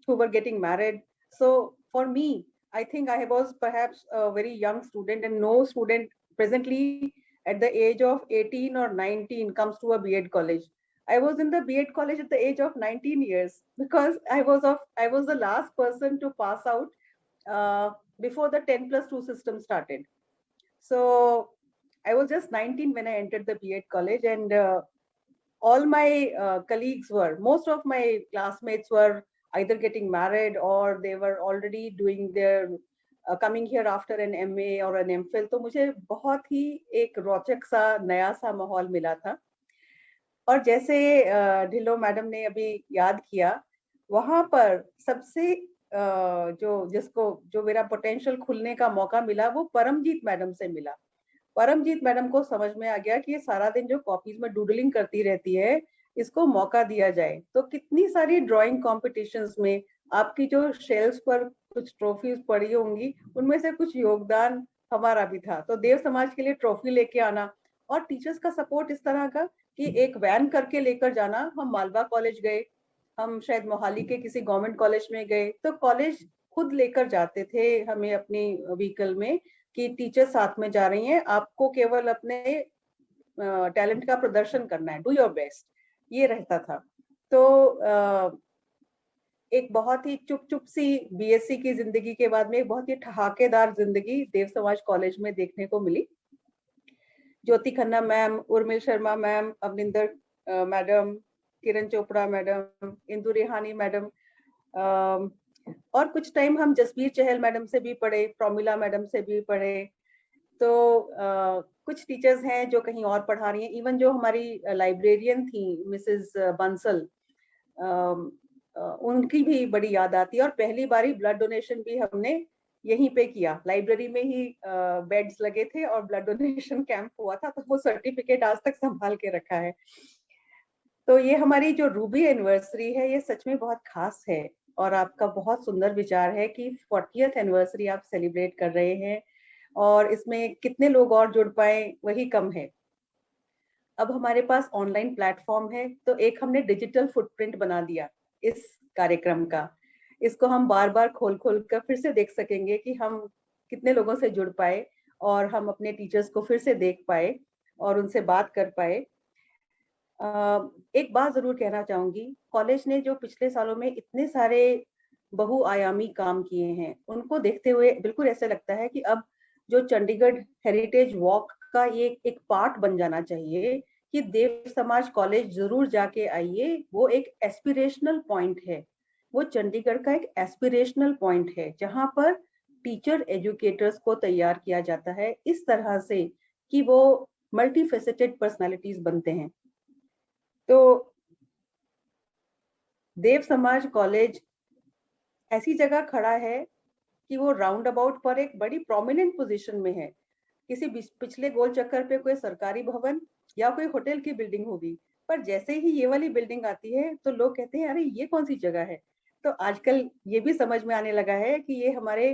who were getting married. So for me, I think I was perhaps a very young student, and no student presently at the age of 18 or 19 comes to a B.Ed college. I was in the B.Ed college at the age of 19 years because I was the last person to pass out before the 10+2 system started. So I was just 19 when I entered the B.Ed college, and all my colleagues most of my classmates were either getting married or they were already doing their coming here after an MA or an MPhil. तो मुझे बहुत ही एक रोचक सा नया सा माहौल मिला था। और जैसे ढिल्लो मैडम ने अभी याद किया, वहां पर सबसे जो मेरा पोटेंशियल खुलने का मौका मिला वो परमजीत मैडम से मिला। परमजीत मैडम को समझ में आ गया कि ये सारा दिन जो कॉपीज में डूडलिंग करती रहती है, इसको मौका दिया जाए। तो कितनी सारी ड्राइंग कॉम्पिटिशन्स में आपकी जो शेल्फ पर कुछ ट्रॉफीज पड़ी होंगी, उनमें से कुछ योगदान हमारा भी था। तो देव समाज के लिए ट्रॉफी लेके आना और टीचर्स का सपोर्ट इस तरह का कि एक वैन करके लेकर जाना। हम मालवा कॉलेज गए, हम शायद मोहाली के किसी गवर्नमेंट कॉलेज में गए, तो कॉलेज खुद लेकर जाते थे हमें अपनी व्हीकल में कि टीचर साथ में जा रही हैं, आपको केवल अपने टैलेंट का प्रदर्शन करना है, डू योर बेस्ट, ये रहता था। तो एक बहुत ही चुप सी बीएससी की जिंदगी के बाद में एक बहुत ही ठहाकेदार जिंदगी देव समाज कॉलेज में देखने को मिली। Jyoti Khanna ma'am, Urmil Sharma ma'am, Avninder madam, Kiran Chopra madam, Indu Rehani madam, और कुछ टाइम हम जसबीर चहल मैडम से भी पढ़े, प्रमिला मैडम से भी पढ़े। तो कुछ टीचर्स हैं जो कहीं और पढ़ा रही हैं। इवन जो हमारी लाइब्रेरियन थी मिसेस बंसल, उनकी भी बड़ी याद आती है। और पहली बारी ब्लड डोनेशन भी हमने यहीं पे किया, लाइब्रेरी में ही बेड्स लगे थे और ब्लड डोनेशन कैंप हुआ था, तो वो सर्टिफिकेट आज तक संभाल के रखा है। तो ये हमारी जो रूबी एनिवर्सरी है ये सच में बहुत खास है, और आपका बहुत सुंदर विचार है कि 40th एनिवर्सरी आप सेलिब्रेट कर रहे हैं, और इसमें कितने लोग और जुड़ पाए वही कम है। अब हमारे पास ऑनलाइन प्लेटफॉर्म है, तो एक हमने डिजिटल फुटप्रिंट बना दिया इस कार्यक्रम का। इसको हम बार बार खोल खोल कर फिर से देख सकेंगे कि हम कितने लोगों से जुड़ पाए, और हम अपने टीचर्स को फिर से देख पाए और उनसे बात कर पाए। एक बात जरूर कहना चाहूंगी, कॉलेज ने जो पिछले सालों में इतने सारे बहुआयामी काम किए हैं, उनको देखते हुए बिल्कुल ऐसा लगता है कि अब जो चंडीगढ़ हेरिटेज वॉक का ये एक पार्ट बन जाना चाहिए कि देव समाज कॉलेज जरूर जाके आइए। वो एक एस्पिरेशनल पॉइंट है, वो चंडीगढ़ का एक एस्पिरेशनल पॉइंट है, जहां पर टीचर एजुकेटर्स को तैयार किया जाता है इस तरह से कि वो मल्टीफेसेटेड पर्सनालिटीज बनते हैं। तो देव समाज कॉलेज ऐसी जगह खड़ा है कि वो राउंड अबाउट पर एक बड़ी प्रोमिनेंट पोजीशन में है। किसी पिछले गोल चक्कर पे कोई सरकारी भवन या कोई होटल की बिल्डिंग होगी, पर जैसे ही ये वाली बिल्डिंग आती है तो लोग कहते हैं अरे ये कौन सी जगह है। तो आजकल ये भी समझ में आने लगा है कि ये हमारे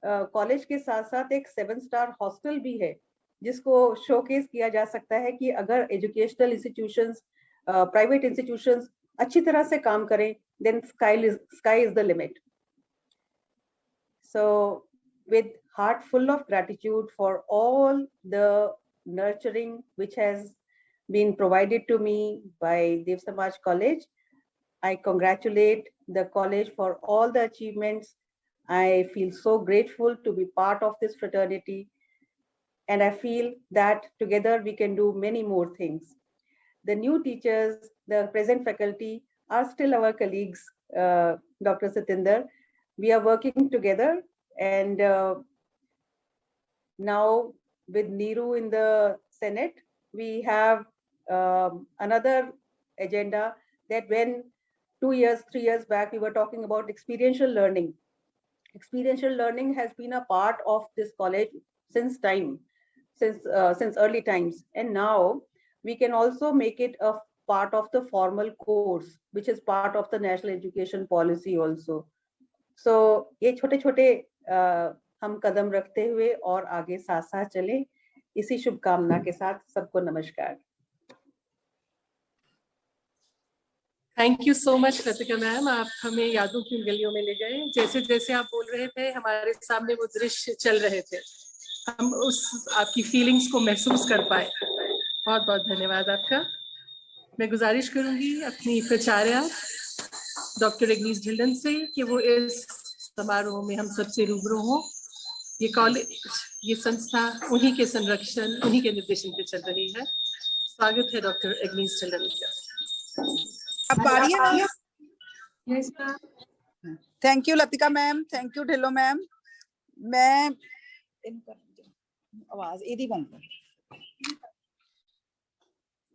कॉलेज के साथ साथ एक 7 स्टार हॉस्टल भी है, जिसको शोकेस किया जा सकता है कि अगर एजुकेशनल इंस्टीट्यूशंस, प्राइवेट इंस्टीट्यूशंस अच्छी तरह से काम करें, then sky is the limit. So with heart full of gratitude for all the nurturing which has been provided to me by Dev Samaj College, I congratulate the college for all the achievements. I feel so grateful to be part of this fraternity, and I feel that together we can do many more things. The new teachers, the present faculty are still our colleagues, Dr. Satinder. We are working together, and now with Neeru in the Senate, we have another agenda that when 2 years, 3 years back, we were talking about experiential learning. Experiential learning has been a part of this college since early times, and now we can also make it a part of the formal course, which is part of the national education policy also. So ये छोटे छोटे हम कदम रखते हुए और आगे साथ साथ चलें, इसी शुभकामना के साथ सबको नमस्कार। Thank you so much Latika ma'am, आप हमें यादों की गलियों में ले गए। जैसे जैसे आप बोल रहे थे हमारे सामने वो दृश्य चल रहे थे, हम उस आपकी फीलिंग्स को महसूस कर पाए। बहुत बहुत धन्यवाद आपका। मैं गुजारिश करूंगी अपनी प्राचार्या डॉक्टर एग्नीस ढिल्लन से कि वो इस समारोह में हम सबसे रूबरू हों। ये कॉलेज, ये संस्था उन्हीं के संरक्षण, उन्हीं के निर्देशन पे चल रही है। स्वागत है डॉक्टर एग्नीस ढिल्लन का। आप आ रही है? Yes ma'am. Thank you Latika ma'am, thank you Dhillon ma'am. मैं आवाज एदी बंद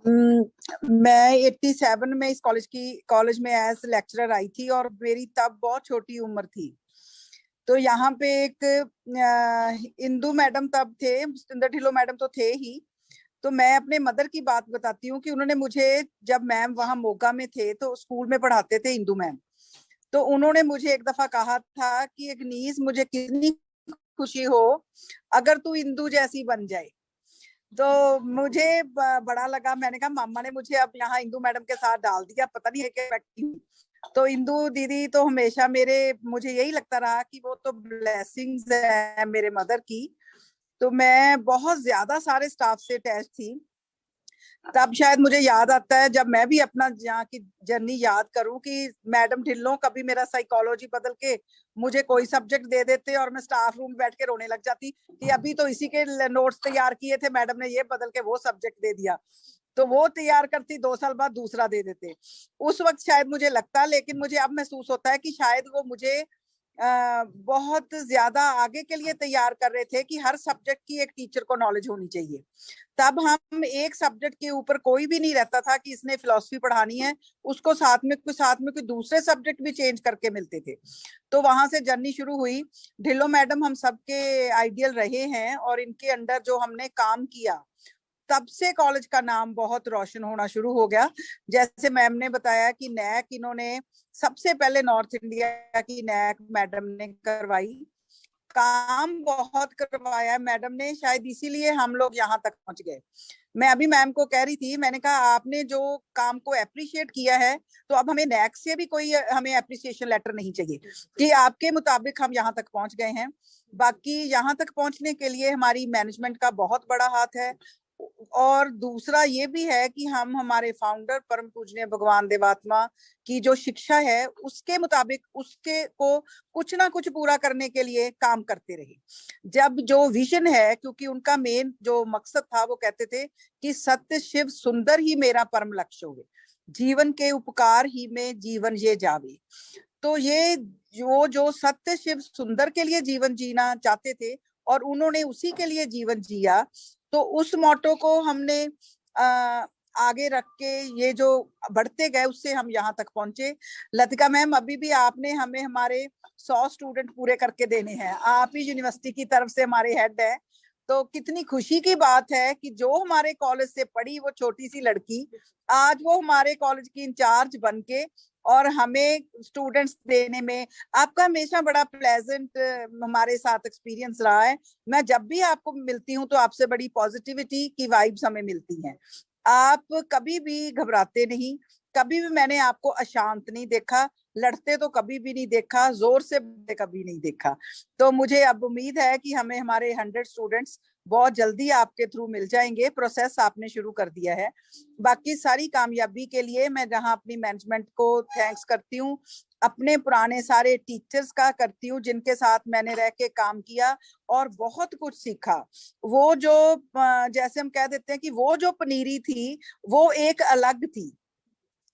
मैं 87 में इस कॉलेज में एज लेक्चरर आई थी, और मेरी तब बहुत छोटी उम्र थी। तो यहाँ पे एक इंदू मैडम तब थे, सतिंदर ढिल्लो मैडम तो थे ही। तो मैं अपने मदर की बात बताती हूँ कि उन्होंने मुझे, जब मैम वहां मोगा में थे तो स्कूल में पढ़ाते थे इंदू मैम, तो उन्होंने मुझे एक दफा कहा था कि एग्नीस, मुझे कितनी खुशी हो अगर तू इंदू जैसी बन जाए। तो मुझे बड़ा लगा। मैंने कहा मामा ने मुझे अब यहाँ इंदू मैडम के साथ डाल दिया, पता नहीं है क्या। तो इंदू दीदी तो हमेशा मुझे यही लगता रहा कि वो तो ब्लेसिंग्स है मेरे मदर की। तो मैं बहुत ज्यादा सारे स्टाफ से अटैच थी। तब शायद मुझे याद आता है जब मैं भी अपना यहाँ की जर्नी याद करूं कि मैडम ढिल्लों कभी मेरा साइकोलॉजी बदल के मुझे कोई सब्जेक्ट दे देते और मैं स्टाफ रूम बैठ के रोने लग जाती कि अभी तो इसी के नोट्स तैयार किए थे, मैडम ने ये बदल के वो सब्जेक्ट दे दिया। तो वो तैयार करती, 2 साल बाद दूसरा दे देते। उस वक्त शायद मुझे लगता, लेकिन मुझे अब महसूस होता है कि शायद वो मुझे बहुत ज्यादा आगे के लिए तैयार कर रहे थे कि हर सब्जेक्ट की एक टीचर को नॉलेज होनी चाहिए। तब हम एक सब्जेक्ट के ऊपर कोई भी नहीं रहता था कि इसने फिलॉसफी पढ़ानी है, उसको साथ में कोई दूसरे सब्जेक्ट भी चेंज करके मिलते थे। तो वहां से जर्नी शुरू हुई। ढिल्लों मैडम हम सबके आइडियल रहे हैं और इनके अंडर जो हमने काम किया तब से कॉलेज का नाम बहुत रोशन होना शुरू हो गया। जैसे मैम ने बताया कि नैक इन्होंने सबसे पहले नॉर्थ इंडिया की नैक मैडम ने करवाई, काम बहुत करवाया मैडम ने, शायद इसीलिए हम लोग यहाँ तक पहुंच गए। मैं अभी मैम को कह रही थी, मैंने कहा आपने जो काम को अप्रिशिएट किया है तो अब हमें नैक से भी कोई हमें अप्रिसिएशन लेटर नहीं चाहिए कि आपके मुताबिक हम यहाँ तक पहुंच गए हैं। बाकी यहाँ तक पहुंचने के लिए हमारी मैनेजमेंट का बहुत बड़ा हाथ है। और दूसरा ये भी है कि हम हमारे फाउंडर परम पूजनीय भगवान देवात्मा की जो शिक्षा है उसके मुताबिक उसके को कुछ ना कुछ पूरा करने के लिए काम करते रहे। जब जो विजन है, क्योंकि उनका मेन जो मकसद था वो कहते थे कि सत्य शिव सुंदर ही मेरा परम लक्ष्य होवे, जीवन के उपकार ही में जीवन ये जावे। तो ये जो सत्य शिव सुंदर के लिए जीवन जीना चाहते थे और उन्होंने उसी के लिए जीवन जिया, तो उस मोटो को हमने आगे रख के ये जो बढ़ते गए उससे हम यहाँ तक पहुंचे। लतिका मैम, अभी भी आपने हमें हमारे 100 स्टूडेंट पूरे करके देने हैं, आप ही यूनिवर्सिटी की तरफ से हमारे हेड है। तो कितनी खुशी की बात है कि जो हमारे कॉलेज से पढ़ी वो छोटी सी लड़की आज वो हमारे कॉलेज की इंचार्ज बन के और हमें स्टूडेंट्स देने में आपका हमेशा बड़ा प्लेजेंट हमारे साथ एक्सपीरियंस रहा है। मैं जब भी आपको मिलती हूँ तो आपसे बड़ी पॉजिटिविटी की वाइब्स हमें मिलती हैं। आप कभी भी घबराते नहीं, कभी भी मैंने आपको अशांत नहीं देखा, लड़ते तो कभी भी नहीं देखा, जोर से कभी नहीं देखा। तो मुझे अब उम्मीद है कि हमें हमारे 100 स्टूडेंट्स बहुत जल्दी आपके थ्रू मिल जाएंगे। प्रोसेस आपने शुरू कर दिया है। बाकी सारी कामयाबी के लिए मैं जहां अपनी मैनेजमेंट को थैंक्स करती हूँ, अपने पुराने सारे टीचर्स का करती हूँ जिनके साथ मैंने रह के काम किया और बहुत कुछ सीखा। वो जो जैसे हम कह देते हैं कि वो जो पनीरी थी वो एक अलग थी,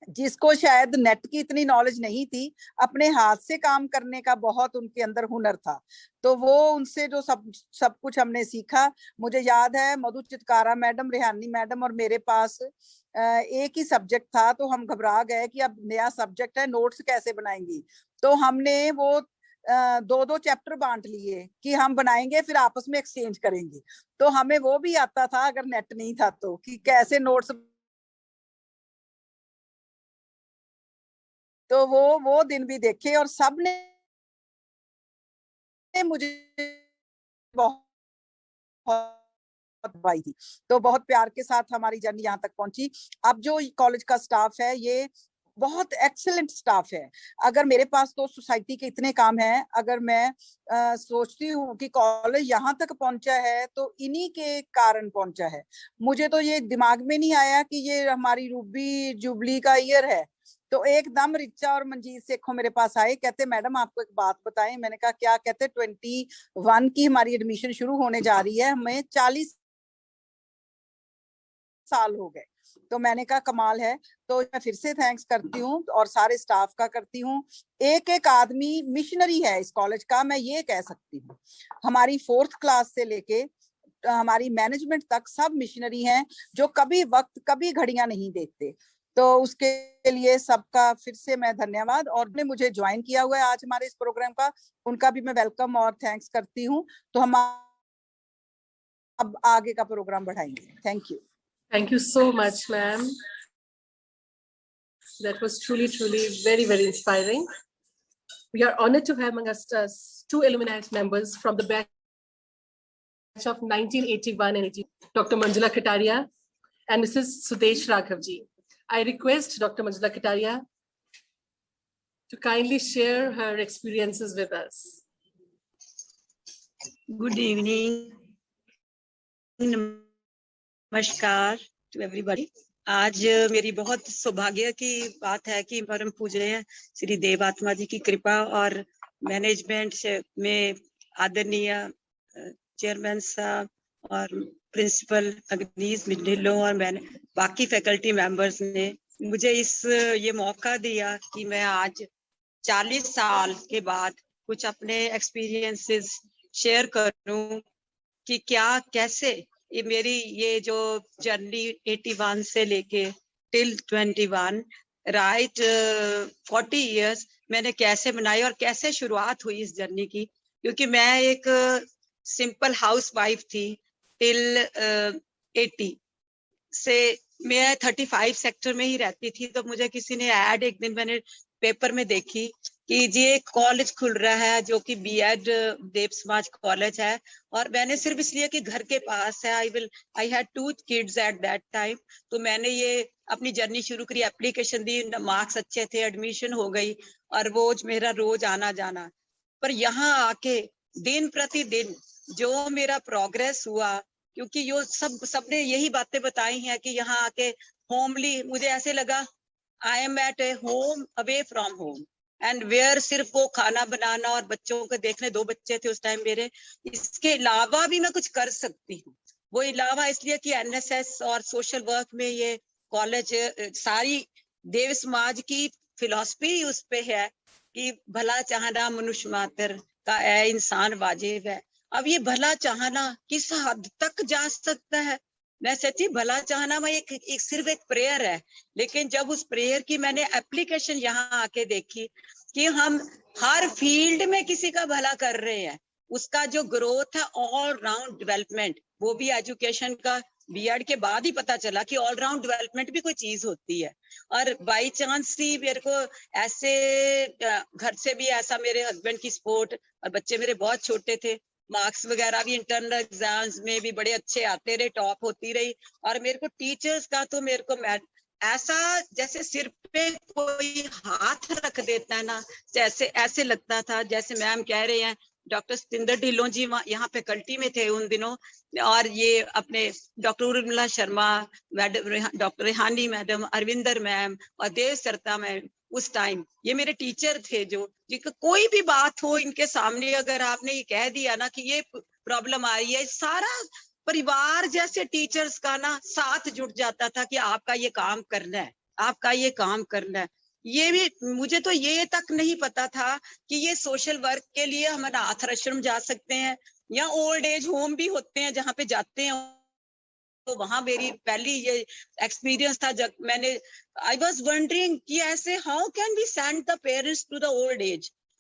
जिसको शायद नेट की इतनी नॉलेज नहीं थी, अपने हाथ से काम करने का बहुत उनके अंदर हुनर था। तो वो उनसे जो सब कुछ हमने सीखा। मुझे याद है मधु चितकारा मैडम, रेहानी मैडम और मेरे पास एक ही सब्जेक्ट था, तो हम घबरा गए कि अब नया सब्जेक्ट है, नोट्स कैसे बनाएंगी। तो हमने वो 2-2 चैप्टर बांट लिए कि हम बनाएंगे फिर आपस में एक्सचेंज करेंगे। तो हमें वो भी आता था अगर नेट नहीं था तो, कि कैसे नोट्स। तो वो दिन भी देखे और सबने मुझे बहुत भाई थी। तो बहुत प्यार के साथ हमारी जर्नी यहाँ तक पहुंची। अब जो कॉलेज का स्टाफ है ये बहुत एक्सीलेंट स्टाफ है। अगर मेरे पास तो सोसाइटी के इतने काम हैं, अगर मैं सोचती हूँ कि कॉलेज यहाँ तक पहुंचा है तो इन्हीं के कारण पहुंचा है। मुझे तो ये दिमाग में नहीं आया कि ये हमारी रूबी जुबली का ईयर है। तो एकदम रिचा और मंजीत सेखों मेरे पास आए, कहते मैडम आपको एक बात बताएं। मैंने कहा क्या? कहते 21 की हमारी एडमिशन शुरू होने जा रही है, हमें 40 साल हो गए। तो मैंने कहा कमाल है। तो मैं फिर से थैंक्स करती हूँ और सारे स्टाफ का करती हूँ। एक एक आदमी मिशनरी है इस कॉलेज का, मैं ये कह सकती हूँ। हमारी 4th क्लास से लेके हमारी मैनेजमेंट तक सब मिशनरी हैं जो कभी वक्त कभी घड़ियां नहीं देखते। तो उसके लिए सबका फिर से मैं धन्यवाद। और ने मुझे ज्वाइन किया हुआ है आज हमारे इस प्रोग्राम का, उनका भी मैं वेलकम और थैंक्स करती हूँ। तो हम अब आगे का प्रोग्राम बढ़ाएंगे। Thank you. Thank you so much, ma'am. That was truly very, very inspiring. We are honored to have among us 2 alumni members from the batch of 1981 and 80, Dr. Manjula Kataria and Mrs. Sudesh Raghavji. I request Dr. Manjula Kataria to kindly share her experiences with us. Good evening. Namaskar. to everybody. आज मेरी बहुत सौभाग्य की बात है कि परम पूजनीय श्री देवात्मा जी की कृपा और मैनेजमेंट में आदरणीय चेयरमैन साहब और प्रिंसिपल अग्नीश ढिल्लों और मैंने बाकी फैकल्टी मेंबर्स ने मुझे ये मौका दिया कि मैं आज 40 साल के बाद कुछ अपने एक्सपीरियंसेस शेयर करूं कि क्या कैसे ये मेरी ये जो जर्नी 81 से लेके टिल 21 राइट 40 इयर्स मैंने कैसे बनाई और कैसे शुरुआत हुई इस जर्नी की, क्योंकि मैं एक सिंपल हाउस वाइफ थी टिल 80 से मैं 35 सेक्टर में ही रहती थी। तो मुझे किसी ने ऐड एक दिन मैंने पेपर में देखी कि ये कॉलेज खुल रहा है जो कि बीएड देव समाज कॉलेज है, और मैंने सिर्फ इसलिए कि घर के पास है, I had 2 kids at that time, तो मैंने ये अपनी जर्नी शुरू करी, एप्लीकेशन दी, मार्क्स अच्छे थे, एडमिशन हो गई और वो मेरा रोज आना जाना। पर यहाँ आके दिन प्रतिदिन जो मेरा प्रोग्रेस हुआ, क्योंकि यो सबने यही बातें बताई हैं कि यहाँ आके होमली मुझे ऐसे लगा I am at a home away from home and where सिर्फ वो खाना बनाना और बच्चों को देखने, 2 बच्चे थे उस टाइम मेरे, इसके अलावा भी मैं कुछ कर सकती हूँ। वो अलावा इसलिए कि एनएसएस और सोशल वर्क में ये कॉलेज सारी देव समाज की फिलॉसफी उस पे है कि भला चाहना मनुष्य मात्र का है इंसान वाजिब है। अब ये भला चाहना किस हद तक जा सकता है? मैं सच्ची भला चाहना में एक सिर्फ एक प्रेयर है, लेकिन जब उस प्रेयर की मैंने एप्लीकेशन यहाँ आके देखी कि हम हर फील्ड में किसी का भला कर रहे हैं, उसका जो ग्रोथ है ऑल राउंड डेवलपमेंट, वो भी एजुकेशन का बीएड के बाद ही पता चला कि ऑल राउंड डेवलपमेंट भी कोई चीज होती है। और बाई चांस ही मेरे को ऐसे घर से भी ऐसा, मेरे हस्बैंड की सपोर्ट और बच्चे मेरे बहुत छोटे थे, मार्क्स वगैरह भी इंटरनल एग्जाम्स में भी बड़े अच्छे आते रहे, टॉप होती रही। और मेरे को टीचर्स का तो मेरे को ऐसा जैसे सिर पे कोई हाथ रख देता है ना, जैसे ऐसे लगता था जैसे मैम कह रहे हैं डॉक्टर सतिंदर ढिल्लों जी यहाँ फैकल्टी में थे उन दिनों, और ये अपने doctor Urmila Sharma madam, doctor Rehani madam, Arvinder ma'am और देव सरता मैम, उस टाइम ये मेरे टीचर थे जो जिनका कोई भी बात हो इनके सामने अगर आपने ये कह दिया ना कि ये प्रॉब्लम आ रही है, सारा परिवार जैसे टीचर्स का ना साथ जुट जाता था कि आपका ये काम करना है, आपका ये काम करना है। ये भी मुझे तो ये तक नहीं पता था कि ये सोशल वर्क के लिए हम अनाथ आश्रम जा सकते हैं या ओल्ड एज होम भी होते हैं जहाँ पे जाते हैं। तो वहां मेरी पहली ये एक्सपीरियंस था जब मैंने आई वाज वंडरिंग कि ऐसे how can we send the parents to the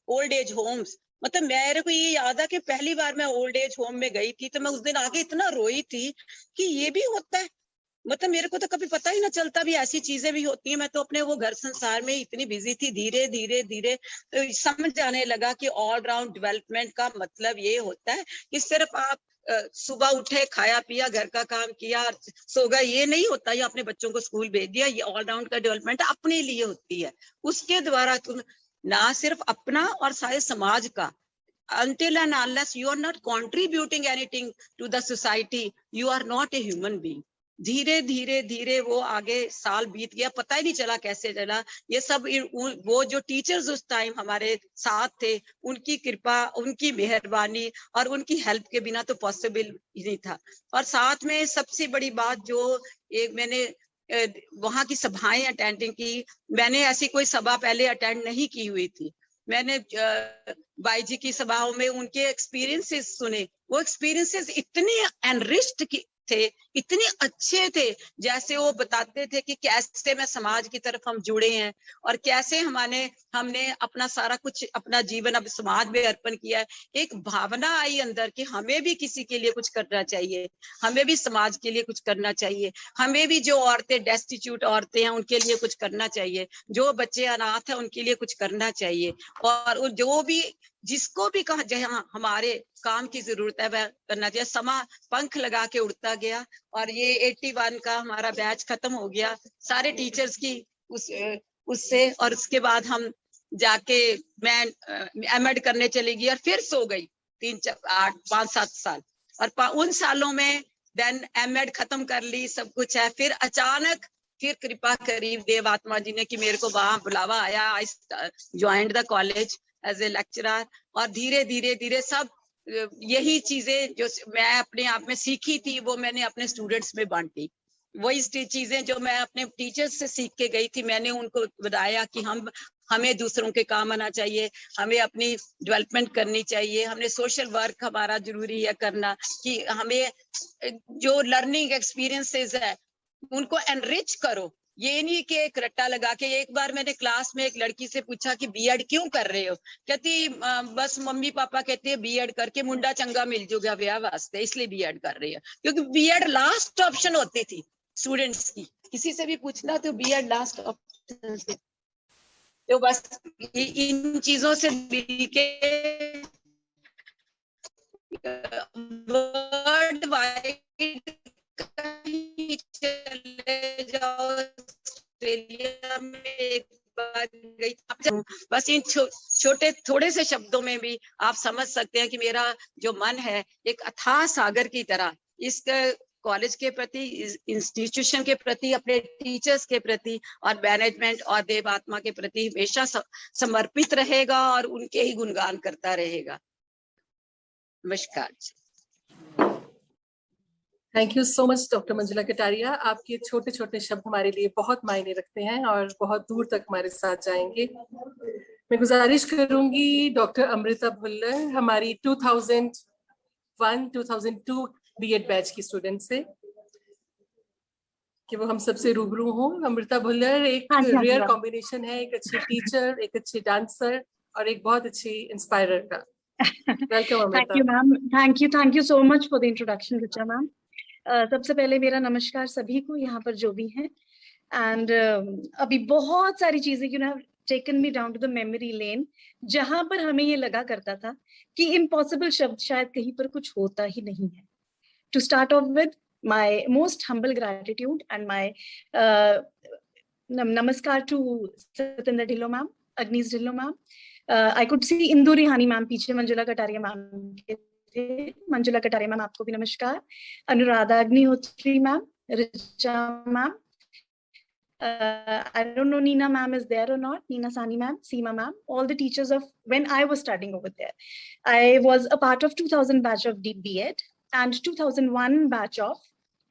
old age homes. मतलब मेरे को ये याद है कि पहली बार मैं ओल्ड एज होम में गई थी तो मैं उस दिन आगे इतना रोई थी कि ये भी होता है, मतलब मेरे को तो कभी पता ही ना चलता भी ऐसी चीजें भी होती हैं। मैं तो अपने वो घर संसार में इतनी बिजी थी, धीरे धीरे धीरे तो समझ आने लगा कि ऑल राउंड डेवलपमेंट का मतलब ये होता है कि सिर्फ आप सुबह उठे, खाया पिया, घर का काम किया, सो गए, ये नहीं होता। या अपने बच्चों को स्कूल भेज दिया, ये ऑल राउंड का डेवलपमेंट अपने लिए होती है। उसके द्वारा तुम ना सिर्फ अपना और सारे समाज का, until and unless you are not contributing anything to the society, you are not a human being. धीरे धीरे धीरे वो आगे साल बीत गया, पता ही नहीं चला कैसे चला। ये सब वो जो टीचर्स उस टाइम हमारे साथ थे, उनकी कृपा, उनकी मेहरबानी और उनकी हेल्प के बिना तो पॉसिबल ही नहीं था। और साथ में सबसे बड़ी बात जो एक मैंने वहाँ की सभाएं अटेंडिंग की, मैंने ऐसी कोई सभा पहले अटेंड नहीं की हुई थी। मैंने बाई जी की सभाओं में उनके एक्सपीरियंसेस सुने, वो एक्सपीरियंसेस इतने एनरिच्ड थे, इतने अच्छे थे, जैसे वो बताते थे कि कैसे में समाज की तरफ हम जुड़े हैं और कैसे हमने अपना सारा कुछ, अपना जीवन अब समाज में अर्पण किया है। एक भावना आई अंदर कि हमें भी किसी के लिए कुछ करना चाहिए, हमें भी समाज के लिए कुछ करना चाहिए, हमें भी जो औरतें डेस्टिट्यूट औरतें हैं उनके लिए कुछ करना चाहिए, जो बच्चे अनाथ हैं उनके लिए कुछ करना चाहिए, और जो भी जिसको भी कहा जहाँ हमारे काम की जरूरत है वह करना चाहिए। समा पंख लगा के उड़ता गया और ये 81 का हमारा बैच खत्म हो गया सारे टीचर्स की उससे। और उसके बाद हम जाके मैं एमएड करने चली गई और फिर सो गई 3, 4, 8, 5, 7 साल। और उन सालों में देन एमएड खत्म कर ली, सब कुछ है। फिर अचानक फिर कृपा करी देव आत्मा जी ने कि मेरे को वहां बुलावा आया। I joined the college as a lecturer, और धीरे धीरे धीरे सब यही चीजें जो मैं अपने आप में सीखी थी वो मैंने अपने स्टूडेंट्स में बांटी। वही चीजें जो मैं अपने टीचर्स से सीख के गई थी, मैंने उनको बताया कि हमें दूसरों के काम आना चाहिए, हमें अपनी डेवलपमेंट करनी चाहिए, हमने सोशल वर्क हमारा जरूरी है करना, कि हमें जो लर्निंग एक्सपीरियंसेस है उनको एनरिच करो। ये नहीं कि एक रट्टा लगा के। एक बार मैंने क्लास में एक लड़की से पूछा कि बीएड क्यों कर रहे हो, कहती बस मम्मी पापा कहते हैं बीएड करके मुंडा चंगा मिल जाएगा ब्याह वास्ते, इसलिए बीएड कर रही है। क्योंकि बीएड लास्ट ऑप्शन होती थी स्टूडेंट्स की, किसी से भी पूछना तो बीएड लास्ट ऑप्शन थी। तो बस इन चीजों से मिलके वर्ल्ड वाइड कहीं चले जाओ, ऑस्ट्रेलिया में एक बार गई, बस इन छोटे थोड़े से शब्दों में भी आप समझ सकते हैं कि मेरा जो मन है एक अथाह सागर की तरह इस कॉलेज के प्रति, इंस्टीट्यूशन के प्रति, अपने टीचर्स के प्रति और मैनेजमेंट और देव आत्मा के प्रति हमेशा समर्पित रहेगा और उनके ही गुणगान करता रहेगा। नमस्कार। Thank you so much doctor Manjula Kataria. आपके छोटे छोटे शब्द हमारे लिए बहुत मायने रखते हैं और बहुत दूर तक हमारे साथ जाएंगे। मैं गुजारिश करूंगी डॉक्टर अमृता भुल्लर, हमारी 2001-2002 बीएड बैच की स्टूडेंट से, कि वो हम सबसे रूबरू हों। अमृता भुल्लर एक रेयर कॉम्बिनेशन है, एक अच्छी टीचर, एक अच्छी डांसर और एक बहुत अच्छी इंस्पायरर का। Welcome Amrita. Thank you ma'am, thank you so much for the introduction Richa ma'am. सबसे पहले मेरा नमस्कार सभी को यहाँ पर जो भी हैं। एंड अभी बहुत सारी चीजें you know taken me down to the memory lane, जहां पर हमें ये लगा करता था कि इम्पॉसिबल शब्द शायद कहीं पर कुछ होता ही नहीं है। To start off with my most humble gratitude and my नमस्कार to Satendra Dhillon ma'am, Agnes Dhillon ma'am. I could see Indu Rihani ma'am पीछे, मंजुला कटारिया मैम के थे। मंजुला कटारिया मैम आपको भी नमस्कार। Anuradha Agnihotri ma'am, Richa ma'am, I don't know Nina ma'am is there or not, Nina Sani ma'am, Seema ma'am, all the teachers of when I was studying over there. I was a part of 2000 batch of BEd and 2001 batch of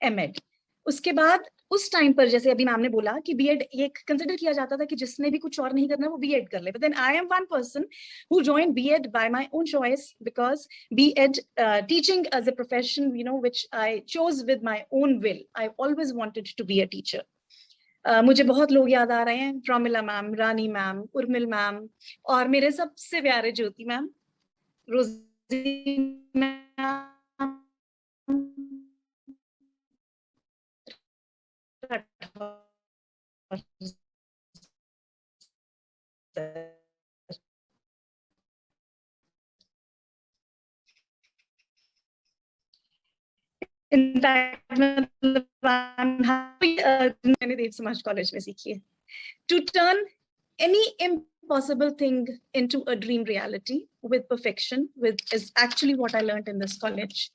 MEd. उसके बाद उस time पर जैसे अभी ma'am ने बोला कि BEd ये कंसिडर किया जाता था कि जिसने भी कुछ और नहीं करना वो बीएड कर ले, but then I am one person who joined BEd by my own choice, because BEd teaching as a profession, you know, which I chose with my own will. I always wanted to be a teacher. मुझे बहुत लोग याद आ रहे हैं, Pramila ma'am, रानी ma'am, Urmil ma'am और मेरे सबसे प्यारे ज्योति मैम, रोजी मैम, मैंने देव समाज कॉलेज में सीखी है। To turn any impossible thing into a dream reality with perfection, is actually what I learned in this college.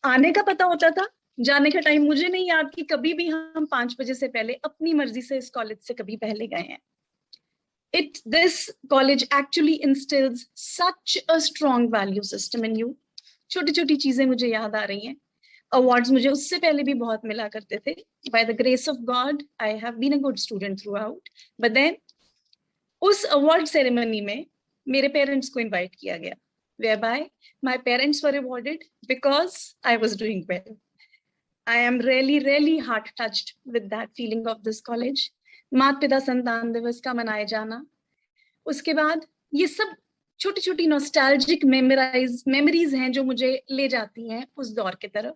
आने का पता होता था, जाने का टाइम मुझे नहीं याद कि कभी भी हम 5 बजे से पहले अपनी मर्जी से इस कॉलेज से कभी पहले गए हैं। This college actually instills such a strong value system in you. छोटी छोटी चीजें मुझे याद आ रही हैं। अवार्ड्स मुझे उससे पहले भी बहुत मिला करते थे। By the grace of God, I have been a good student throughout. But then उस अवार्ड सेरेमनी में मेरे पेरेंट्स को इनवाइट किया गया, whereby my parents were rewarded because I was doing well. I am really heart touched with that feeling of this college. माता पिता संतान दिवस का मनाए जाना, उसके बाद ये सब छोटी छोटी नॉस्टैल्जिक मेमोरीज हैं जो मुझे ले जाती हैं उस दौर की तरफ।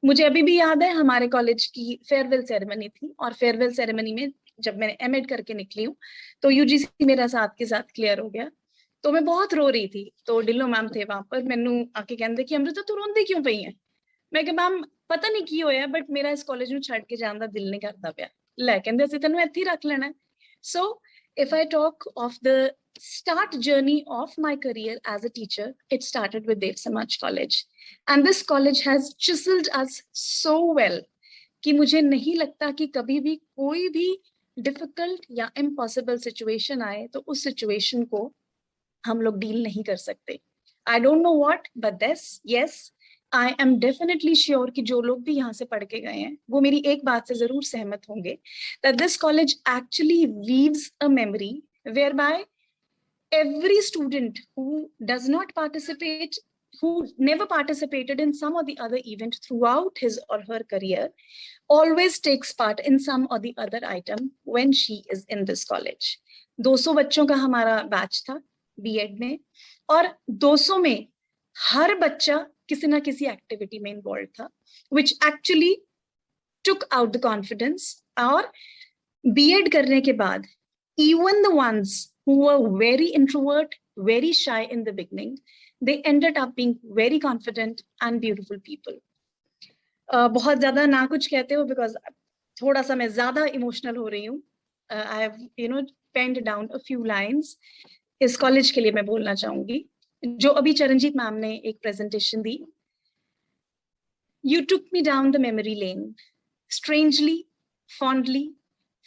मुझे अभी भी याद है हमारे कॉलेज की फेयरवेल सेरेमनी थी, और फेयरवेल सेरेमनी में जब मैंने एमएड करके निकली हूँ तो यूजीसी मेरा साथ के साथ क्लियर हो गया, तो मैं बहुत रो रही थी। तो ढिल्लो मैम थे वहां पर, मैनू आके कहते कि अमृता तू रोंदी क्यों पई है? मैं कहा मैम पता नहीं की होया, बट मेरा इस कॉलेज में छड़ के जाने का दिल नहीं करता पिया। लै कहंदे असीं तैनूं इत्थे ही रख लेना। सो if I talk of the start journey of my career as a teacher, it started with Dev Samaj College. And this college has chiseled us so well कि मुझे नहीं लगता कि कभी भी कोई भी difficult या impossible situation आए तो उस situation को हम लोग deal नहीं कर सकते. I don't know what, but this, yes, I am definitely sure कि जो लोग भी यहाँ से पढ़ के गए हैं वो मेरी एक बात से जरूर सहमत होंगे that this college actually weaves a memory whereby every student who does not participate, who never participated in some or the other event throughout his or her career, always takes part in some or the other item when she is in this college. 200 बच्चों का हमारा batch था BEd में और 200 में हर बच्चा किसी ना किसी एक्टिविटी में इन्वॉल्व था, which actually took out the confidence. और बीएड करने के बाद even the ones who were very introvert, very shy in the beginning, they ended up being very confident and beautiful people. बहुत ज़्यादा ना कुछ कहते हो because थोड़ा सा मैं ज़्यादा emotional हो रही हूँ. I have, penned down a few lines. इस कॉलेज के लिए मैं बोलना चाहूँगी जो अभी चरणजीत मैम ने एक presentation the. You took me down the memory lane, strangely, fondly,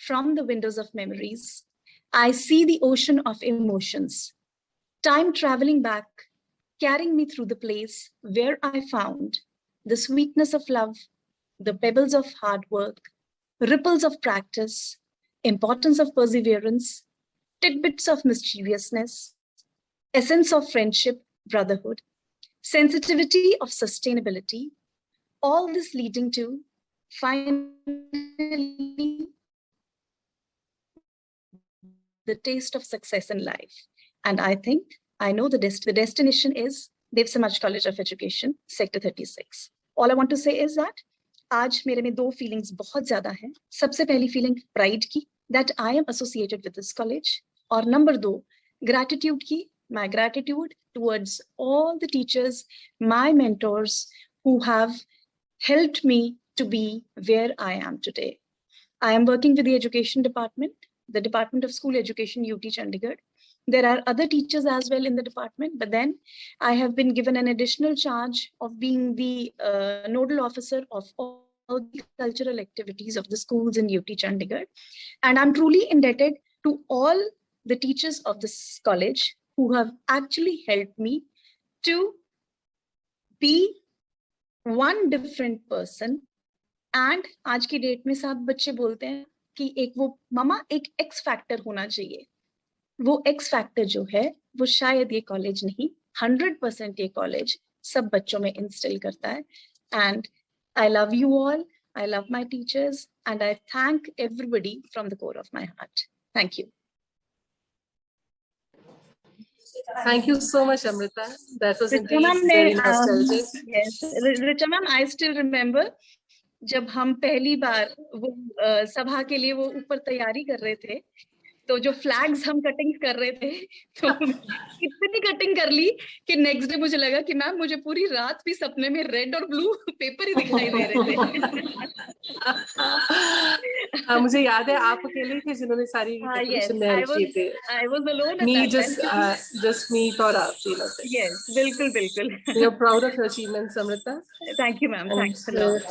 from the windows of memories. I see the ocean of emotions, time traveling back, carrying me through the place where I found the sweetness of love, the pebbles of hard work, ripples of practice, importance of perseverance, tidbits of mischievousness, essence of friendship, brotherhood, sensitivity of sustainability, all this leading to finally the taste of success in life. And I think I know the destination is Dev Samaj College of Education, Sector 36. All I want to say is that आज मेरे में दो feelings बहुत ज़्यादा हैं. सबसे पहली feeling pride की, that I am associated with this college. और number 2, gratitude की, my gratitude towards all the teachers, my mentors who have helped me to be where I am today. I am working with the education department, the Department of School Education, UT Chandigarh. There are other teachers as well in the department, but then I have been given an additional charge of being the nodal officer of all the cultural activities of the schools in UT Chandigarh. And I'm truly indebted to all the teachers of this college who have actually helped me to be one different person. And आज की date में सब बच्चे बोलते हैं कि एक वो मामा एक X फैक्टर होना चाहिए. वो X फैक्टर जो है वो शायद ये कॉलेज नहीं, 100% ये कॉलेज सब बच्चों में इंस्टिल करता है. And I love you all, I love my teachers, and I thank everybody from the core of my heart. Thank you. Thank you so much, Amrita. That was Richa indeed ma'am very ने nostalgic. yes, Richa ma'am, I still remember जब हम पहली बार वो सभा के लिए वो ऊपर तैयारी कर रहे थे तो जो फ्लैग्स हम कटिंग कर रहे थे तो इतनी कटिंग कर ली कि नेक्स्ट डे मुझे लगा कि मैम मुझे पूरी रात भी सपने में रेड और ब्लू पेपर ही दिखाई दे रहे थे. मुझे याद है आप अकेले थे जिन्होंने सारी yes, preparation में help की थी. I was alone at Me that time. just me और आप तीनों थे. Yes, बिल्कुल बिल्कुल. We are proud of your achievements, Amrita. Thank you, ma'am. Thanks a lot.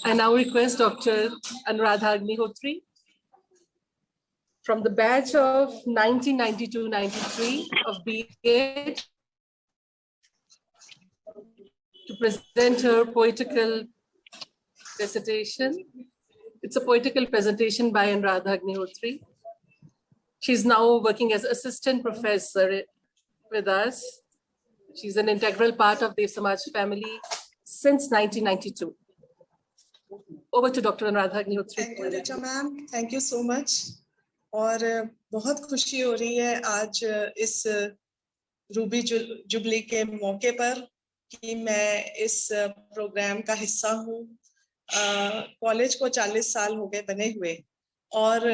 I now request Dr. Anuradha Agnihotri from the batch of 1992-93 of BA to present her poetical presentation. It's a poetical presentation by Anuradha Agnihotri. She's now working as assistant professor with us. She's an integral part of Dev Samaj family since 1992. Over to Dr. Anuradha Agnihotri. Thank you, Richa ma'am. Thank you so much. और बहुत खुशी हो रही है आज इस Ruby jubilee के मौके पर कि मैं इस प्रोग्राम का हिस्सा हूँ. कॉलेज को 40 साल हो गए बने हुए और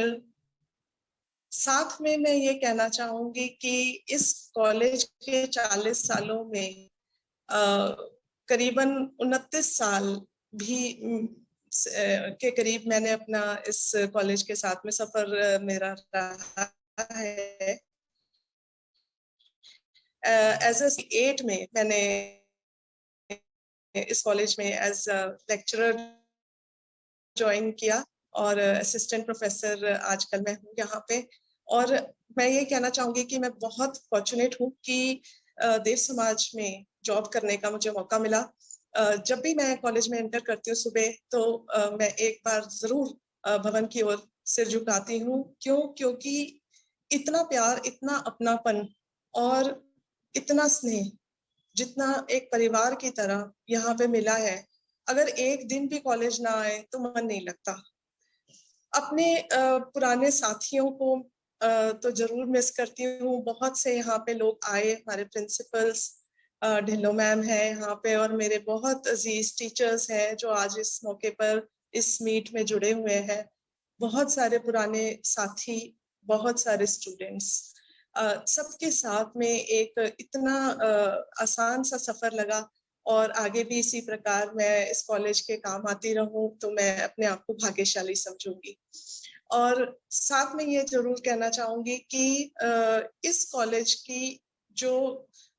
साथ में मैं ये कहना चाहूँगी कि इस कॉलेज के 40 सालों में करीबन 29 साल भी के करीब मैंने अपना इस कॉलेज के साथ में सफर मेरा रहा है. एज 8 में मैंने इस कॉलेज में एज लेक्चरर ज्वाइन किया और असिस्टेंट प्रोफेसर आजकल मैं हूँ यहाँ पे। और मैं ये कहना चाहूंगी कि मैं बहुत फॉर्चुनेट हूँ कि देव समाज में जॉब करने का मुझे मौका मिला। जब भी मैं कॉलेज में एंटर करती हूँ सुबह, तो मैं एक बार जरूर भवन की ओर सिर झुकाती हूँ। क्योंकि इतना प्यार, इतना अपनापन और इतना स्नेह जितना एक परिवार की तरह यहाँ पे मिला है, अगर एक दिन भी कॉलेज ना आए तो मन नहीं लगता। अपने पुराने साथियों को तो जरूर मिस करती हूँ। बहुत से यहाँ पे लोग आए, हमारे प्रिंसिपल्स ढिल्लो मैम है यहाँ पे, और मेरे बहुत अजीज टीचर्स हैं जो आज इस मौके पर इस मीट में जुड़े हुए हैं। बहुत सारे पुराने साथी, बहुत सारे स्टूडेंट्स, सबके साथ में एक इतना आसान सा सफर लगा। और आगे भी इसी प्रकार मैं इस कॉलेज के काम आती रहूं तो मैं अपने आप को भाग्यशाली समझूंगी। और साथ में ये जरूर कहना चाहूंगी कि इस कॉलेज की जो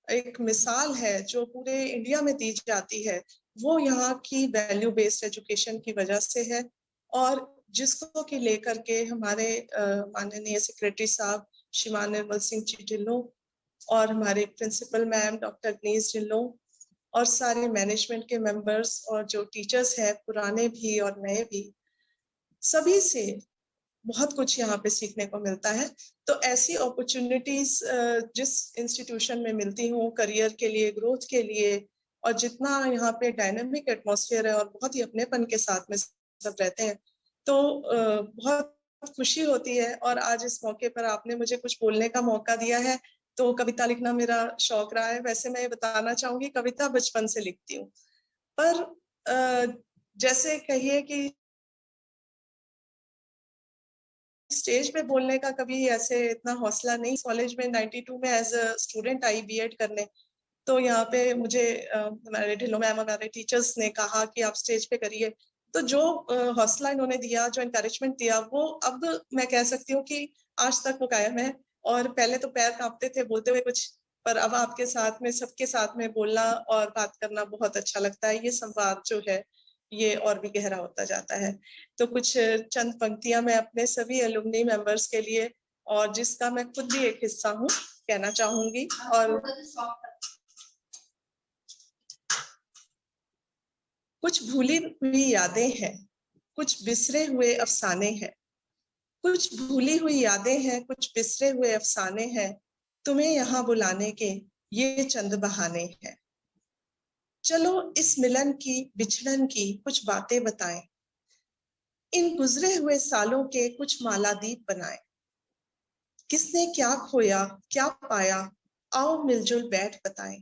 एक मिसाल है जो पूरे इंडिया में दी जाती है, वो यहाँ की वैल्यू बेस्ड एजुकेशन की वजह से है। और जिसको कि लेकर के हमारे माननीय सेक्रेटरी साहब श्रीमान निर्मल सिंह जी ढिल्लो और हमारे principal ma'am doctor Ganesh Dhillon और सारे मैनेजमेंट के मेंबर्स और जो टीचर्स हैं पुराने भी और नए भी, सभी से बहुत कुछ यहाँ पे सीखने को मिलता है। तो ऐसी अपॉर्चुनिटीज जिस इंस्टीट्यूशन में मिलती हूँ करियर के लिए, ग्रोथ के लिए, और जितना यहाँ पे डायनामिक एटमॉस्फेयर है और बहुत ही अपनेपन के साथ में सब रहते हैं, तो बहुत खुशी होती है। और आज इस मौके पर आपने मुझे कुछ बोलने का मौका दिया है, तो कविता लिखना मेरा शौक रहा है। वैसे मैं ये बताना चाहूंगी, कविता बचपन से लिखती हूँ, पर जैसे कहिए कि स्टेज पे बोलने का कभी ऐसे इतना हौसला नहीं। कॉलेज में 92 में as a student I BEd करने, तो यहाँ पे मुझे हमारे ढिल्लो मैम, हमारे टीचर्स ने कहा कि आप स्टेज पे करिए। तो जो हौसला इन्होंने दिया, जो एनकरेजमेंट दिया, वो अब मैं कह सकती हूँ कि आज तक वो कायम है। और पहले तो पैर कांपते थे बोलते हुए कुछ, पर अब आपके साथ में, सबके साथ में बोलना और बात करना बहुत अच्छा लगता है। ये संवाद जो है ये और भी गहरा होता जाता है। तो कुछ चंद पंक्तियां मैं अपने सभी एलुमनी मेंबर्स के लिए, और जिसका मैं खुद भी एक हिस्सा हूँ, कहना चाहूंगी। और कुछ भूली हुई यादें हैं, कुछ बिसरे हुए अफसाने हैं, कुछ भूली हुई यादें हैं, कुछ बिसरे हुए अफसाने हैं, तुम्हें यहाँ बुलाने के ये चंद बहाने हैं। चलो इस मिलन की, बिछड़न की कुछ बातें बताएं, इन गुजरे हुए सालों के कुछ मालादीप बनाएं। किसने क्या खोया, क्या पाया, आओ मिलजुल बैठ बताएं।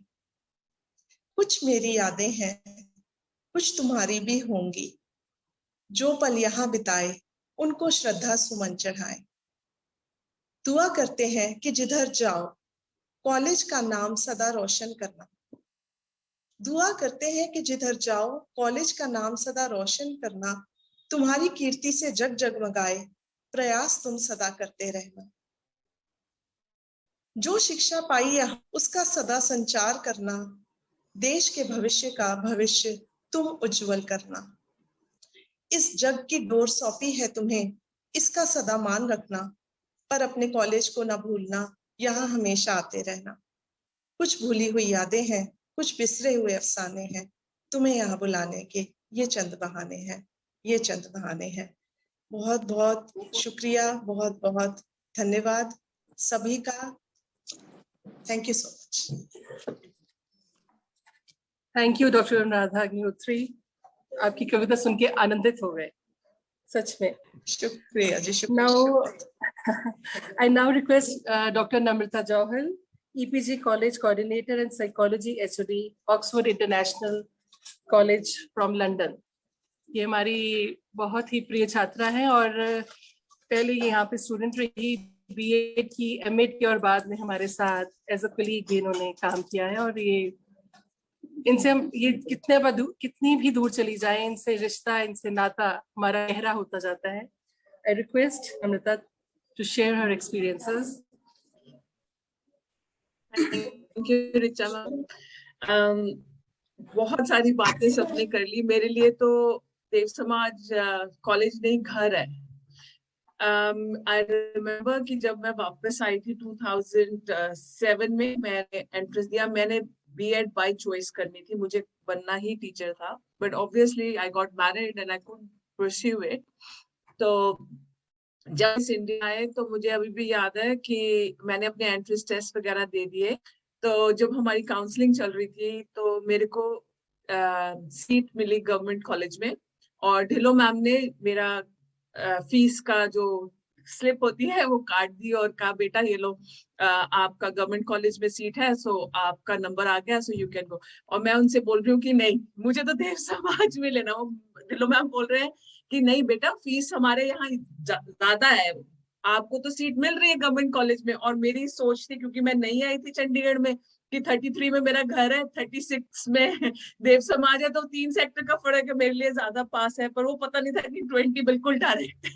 कुछ मेरी यादें हैं, कुछ तुम्हारी भी होंगी, जो पल यहाँ बिताए उनको श्रद्धा सुमन चढ़ाएं। दुआ करते हैं कि जिधर जाओ कॉलेज का नाम सदा रोशन करना। दुआ करते हैं कि जिधर जाओ कॉलेज का नाम सदा रोशन करना, तुम्हारी कीर्ति से जग जगमगाए, प्रयास तुम सदा करते रहना। जो शिक्षा पाई यहाँ उसका सदा संचार करना, देश के भविष्य का भविष्य तुम उज्जवल करना। इस जग की डोर सौंपी है तुम्हें, इसका सदा मान रखना, पर अपने कॉलेज को ना भूलना, यहाँ हमेशा आते रहना। कुछ भूली हुई यादें हैं, कुछ बिसरे हुए अफसाने हैं, तुम्हें यहाँ बुलाने के ये चंद बहाने हैं, ये चंद बहाने हैं। बहुत बहुत शुक्रिया, बहुत बहुत धन्यवाद सभी का। Thank you so much. Thank you doctor Anuradha Agnihotri, आपकी कविता सुन के आनंदित हो गए सच में। शुक्रिया जी, Now, I now request Dr. Namrata Johal, EPG College Coordinator and Psychology HOD, Oxford International College from London. ये हमारी बहुत ही प्रिय छात्रा है और पहले यहाँ पे स्टूडेंट रही, बीएड की, एमएड की, और बाद में हमारे साथ एज अ कलीग भी इन्होंने काम किया है। और ये इनसे हम ये कितनी भी दूर चली जाए, इनसे रिश्ता, इनसे नाता हमारा गहरा होता जाता है। I request Namrata to share her experiences. Thank you Richa ma'am. बहुत सारी बातें सबने कर ली। मेरे लिए तो देव समाज कॉलेज नहीं घर है। आई रिमेम्बर कि जब मैं वापस आई थी 2007 में, मैंने एंट्रेंस दिया। मैंने बीएड बाय चॉइस करनी थी, मुझे बनना ही टीचर था, but obviously I got married and I couldn't pursue it. तो जब इस इंडिया आए तो मुझे अभी भी याद है कि मैंने अपने एंट्रेंस टेस्ट वगैरह दे दिए। तो जब हमारी काउंसलिंग चल रही थी तो मेरे को सीट मिली गवर्नमेंट कॉलेज में, और ढिल्लो मैम ने मेरा फीस का जो स्लिप होती है वो काट दी और कहा बेटा ये लो, आपका गवर्नमेंट कॉलेज में सीट है, सो आपका नंबर आ गया, सो यू कैन गो। और मैं उनसे बोल रही हूँ कि नहीं, मुझे तो देव समाज में लेना। वो ढिल्लो मैम बोल रहे हैं कि नहीं बेटा, फीस हमारे यहाँ ज्यादा है, आपको तो सीट मिल रही है गवर्नमेंट कॉलेज में। और मेरी सोच थी, क्योंकि मैं नहीं आई थी चंडीगढ़ में, कि 33 में मेरा घर है, 36 में देव समाज है, तो 3 सेक्टर का फर्क है, मेरे लिए ज्यादा पास है। पर वो पता नहीं था कि 20 बिल्कुल डायरेक्ट।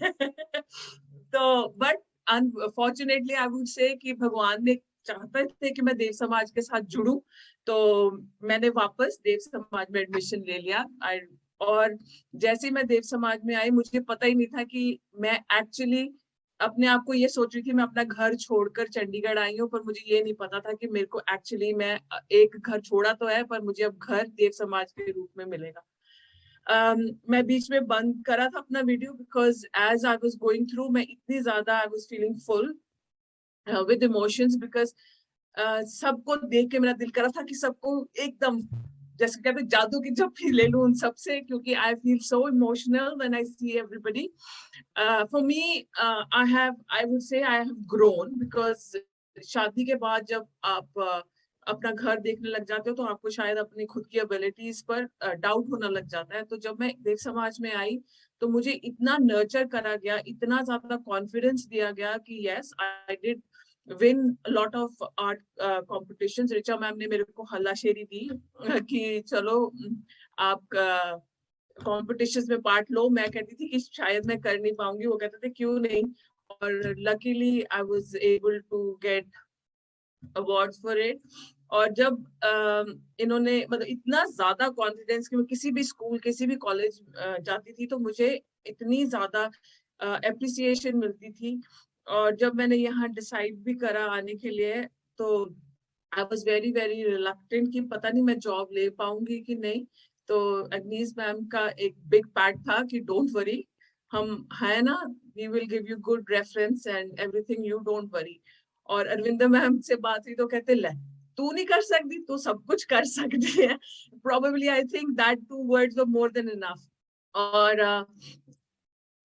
तो बट अनफॉर्चुनेटली आई वुड से कि भगवान ने चाहते थे कि मैं देव समाज के साथ जुड़ूं, तो मैंने वापस देव समाज में एडमिशन ले लिया। और जैसे ही मैं देव समाज में आई, मुझे पता ही नहीं था कि मैं एक्चुअली अपने आप को ये सोच रही थी मैं अपना घर छोड़कर चंडीगढ़ आई हूँ, पर मुझे ये नहीं पता था कि मेरे को एक्चुअली, मैं एक घर छोड़ा तो है, पर मुझे अब घर देव समाज के रूप में मिलेगा। मैं बीच में बंद करा था अपना video, because as I was going through, मैं इतनी ज्यादा I was feeling full with emotions, because सबको देख के मेरा दिल करा था कि सबको एकदम जैसे कहते हैं जादू की झप्पी ले लूं उन सबसे, क्योंकि I feel so emotional when I see everybody. For me I would say I have grown, because शादी के बाद जब आप अपना घर देखने लग जाते हो तो आपको शायद अपनी खुद की एबिलिटीज पर डाउट होना लग जाता है। तो जब मैं देव समाज में आई तो मुझे इतना नर्चर करा गया, इतना ज्यादा कॉन्फिडेंस दिया गया कि yes, I did win a lot of art competitions. Richa ma'am ने मेरे को हल्लाशेरी दी कि चलो आप कॉम्पिटिशंस में पार्ट लो। मैं कहती थी कि शायद मैं कर नहीं पाऊंगी, वो कहते थे क्यों नहीं, और luckily I was able to get awards for it. और जब इन्होंने मतलब इतना ज्यादा कॉन्फिडेंस कि मैं किसी भी स्कूल किसी भी कॉलेज जाती थी तो मुझे इतनी ज्यादा एप्रिसिएशन मिलती थी। और जब मैंने यहाँ डिसाइड भी करा आने के लिए तो I was very very reluctant कि पता नहीं मैं जॉब ले पाऊंगी कि नहीं। तो अग्नीश मैम का एक बिग पैट था कि डोंट वरी, हम है ना, we will give you good reference and everything, you don't worry. और अरविंदर मैम से बात हुई तो कहते ले तू नहीं कर सकती, तू सब कुछ कर सकती है। Probably I think that 2 words were more than enough. और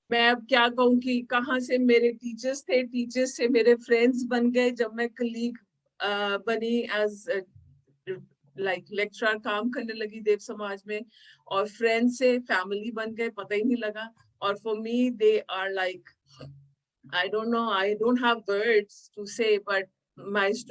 मैं अब क्या कहूँ कि कहाँ से मेरे टीचर्स थे, टीचर्स से मेरे फ्रेंड्स बन गए, जब मैं कलीग बनी एज लाइक लेक्चरर काम करने लगी देव समाज में, और फ्रेंड्स से फैमिली बन गए, पता ही नहीं लगा। और for me they are like, I don't know, I don't have words to say, but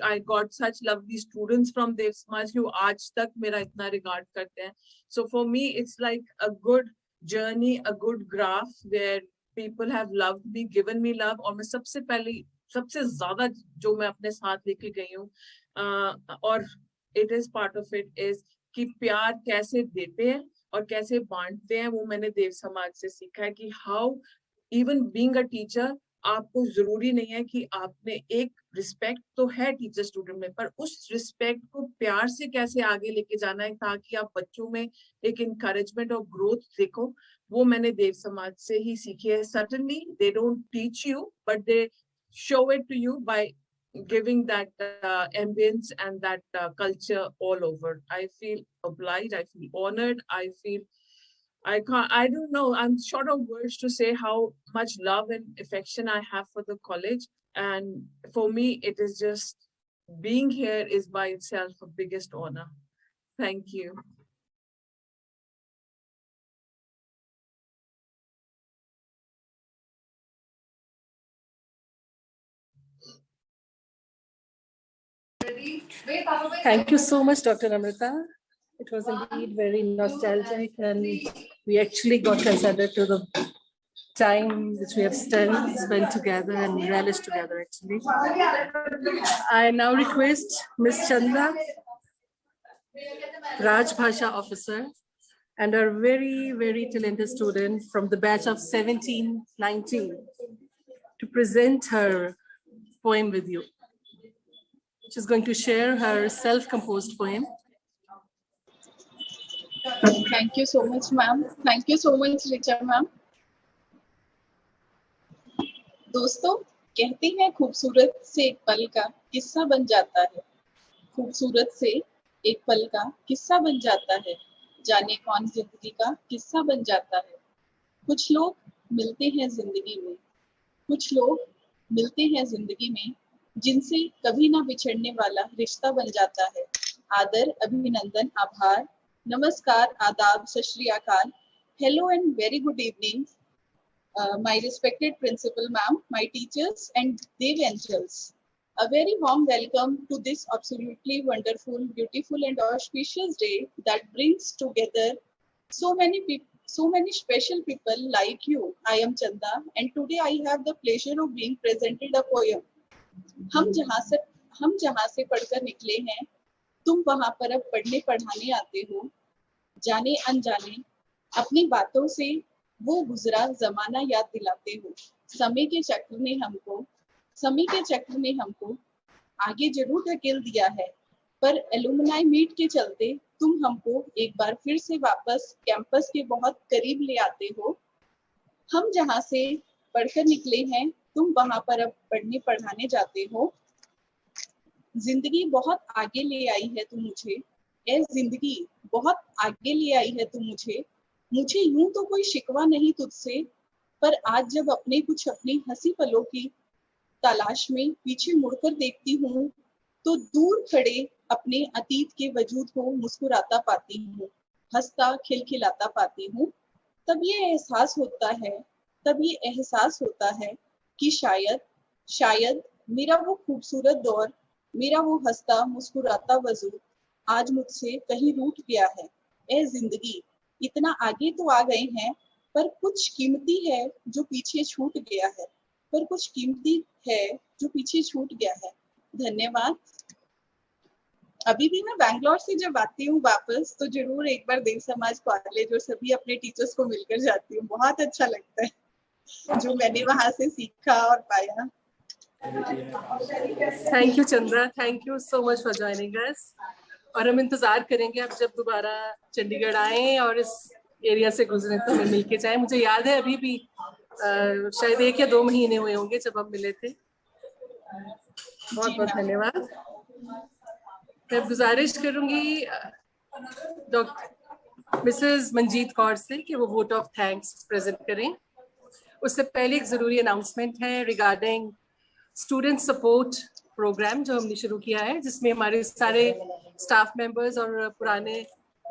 I got such lovely students from Dev Samaj who आज तक मेरा इतना regard करते हैं. So for me, it's like a good journey, a good graph where people have loved me, given me love. और मैं सबसे पहले सबसे ज्यादा जो मैं अपने साथ लेके गई हूँ और it is part of it is कि प्यार कैसे देते हैं और कैसे बांटते हैं, वो मैंने देव समाज से सीखा है कि how even being a teacher, आपको जरूरी नहीं है कि आपने एक रिस्पेक्ट तो है टीचर स्टूडेंट में, पर उस रिस्पेक्ट को प्यार से कैसे आगे लेके जाना है ताकि आप बच्चों में एक इनकरेजमेंट और ग्रोथ देखो, वो मैंने देव समाज से ही सीखी है। Certainly they don't teach you, but they show it to you by giving that ambience and that culture all over. I feel obliged, I feel honored, I don't know, I'm short of words to say how much love and affection I have for the college. And for me, it is just being here is by itself a biggest honor. Thank you. Thank you so much, Dr. Amrita. It was indeed very nostalgic, and we actually got considered to the time which we have spent together and relished together actually. I now request Ms. Chanda, Raj Bhasha officer, and our very, very talented student from the batch of 1719 to present her poem with you. She's going to share her self-composed poem. Thank you so much, ma'am. Thank you so much, Richa ma'am. दोस्तों, कहते हैं खूबसूरत से एक पल का किस्सा बन जाता है। खूबसूरत से एक पल का किस्सा बन जाता है। जाने कौन जिंदगी का किस्सा बन जाता है। कुछ लोग मिलते हैं जिंदगी में, कुछ लोग मिलते हैं जिंदगी में, जिनसे कभी ना बिछड़ने वाला रिश्ता बन जाता है। आदर, अभिनंदन, आभार, नमस्कार, आदाब, सत श्री अकाल, hello and very good evening, my respected principal ma'am, my teachers and Dev angels. A very warm welcome to this absolutely wonderful, beautiful and auspicious day that brings together so many people, so many special people like you. I am Chanda and today I have the pleasure of being presented a poem. हम जहाँ से पढ़कर निकले हैं, तुम वहाँ पर अब पढ़ने पढ़ाने आते हो। जाने अनजाने अपनी बातों से वो गुजरा जमाना याद दिलाते हो। समय के चक्र ने हमको आगे जरूर धकेल दिया है, पर एलुमनाई मीट के चलते तुम हमको एक बार फिर से वापस कैंपस के बहुत करीब ले आते हो। हम जहाँ से पढ़कर निकले हैं, तुम वहाँ पर अब पढ़ने पढ़ाने जाते हो। जिंदगी बहुत आगे ले आई है तू मुझे, ए जिंदगी बहुत आगे ले आई है तू मुझे। मुझे यूं तो कोई शिकवा नहीं तुझसे, पर आज जब अपनी हंसी पलों की तलाश में पीछे मुड़कर देखती हूँ, तो दूर खड़े अपने अतीत के वजूद को मुस्कुराता पाती हूँ, हंसता खिलखिलाता पाती हूँ। तब ये एहसास होता है कि शायद मेरा वो खूबसूरत दौर, मेरा वो हंसता मुस्कुराता वजूद आज मुझसे कहीं रूठ गया है। ए जिंदगी, इतना आगे तो आ गए हैं, पर कुछ कीमती है जो पीछे छूट गया है। धन्यवाद। अभी भी मैं बैंगलोर से जब आती हूँ वापस, तो जरूर एक बार देव समाज कॉलेज और सभी अपने टीचर्स को मिलकर जाती हूँ। बहुत अच्छा लगता है जो मैंने वहां से सीखा और पाया। Thank you, Chandra. Thank you so much for joining us. और हम इंतजार करेंगे आप जब दोबारा चंडीगढ़ आएं और इस एरिया से गुजरें तो हमें मिलके जाएं। मुझे याद है अभी भी शायद 1 या 2 महीने हुए होंगे जब हम मिले थे। बहुत बहुत धन्यवाद। मैं गुजारिश करूंगी डॉक्टर मिसेस मंजीत कौर से कि वो वोट ऑफ थैंक्स प्रेजेंट करें। उससे पहले एक जरूरी अनाउंसमेंट है रिगार्डिंग स्टूडेंट सपोर्ट प्रोग्राम जो हमने शुरू किया है, जिसमें हमारे सारे स्टाफ मेंबर्स और पुराने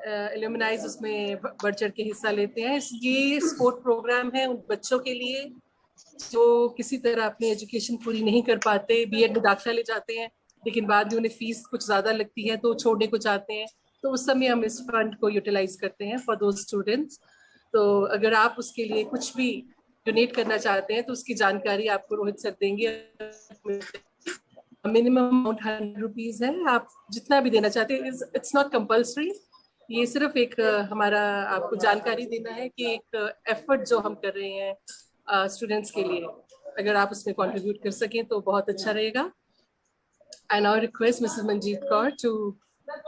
एलुमनाइज उसमें बढ़ चढ़ के हिस्सा लेते हैं। ये सपोर्ट प्रोग्राम है उन बच्चों के लिए जो किसी तरह अपनी एजुकेशन पूरी नहीं कर पाते, बीएड में दाखिला ले जाते हैं लेकिन बाद में उन्हें फीस कुछ ज़्यादा लगती है तो छोड़ने को चाहते हैं, तो उस समय हम इस फंड को यूटिलाइज करते हैं फॉर दोज स्टूडेंट्स। तो अगर आप उसके लिए कुछ भी डोनेट करना चाहते हैं तो उसकी जानकारी आपको रोहित सर देंगे। मिनिमम अमाउंट 100 रुपीज है, आप जितना भी देना चाहते हैं, इट्स नॉट कंपल्सरी। ये सिर्फ एक हमारा आपको जानकारी देना है कि एक एफर्ट जो हम कर रहे हैं स्टूडेंट्स के लिए, अगर आप उसमें कंट्रीब्यूट कर सकें तो बहुत अच्छा रहेगा। I now request Mrs. Manjeet Kaur to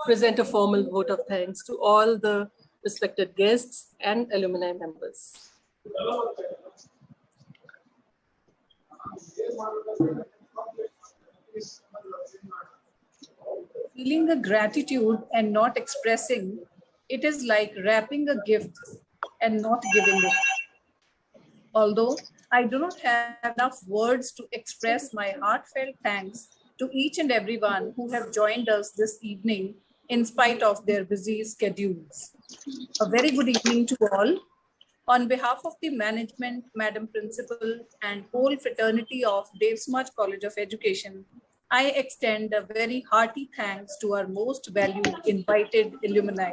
present a formal vote of thanks to all the respected guests and alumni members. Feeling the gratitude and not expressing, it is like wrapping a gift and not giving it. Although I do not have enough words to express my heartfelt thanks to each and everyone who have joined us this evening in spite of their busy schedules. A very good evening to all. On behalf of the management, Madam Principal, and whole fraternity of Dev Samaj College of Education, I extend a very hearty thanks to our most valued invited alumni.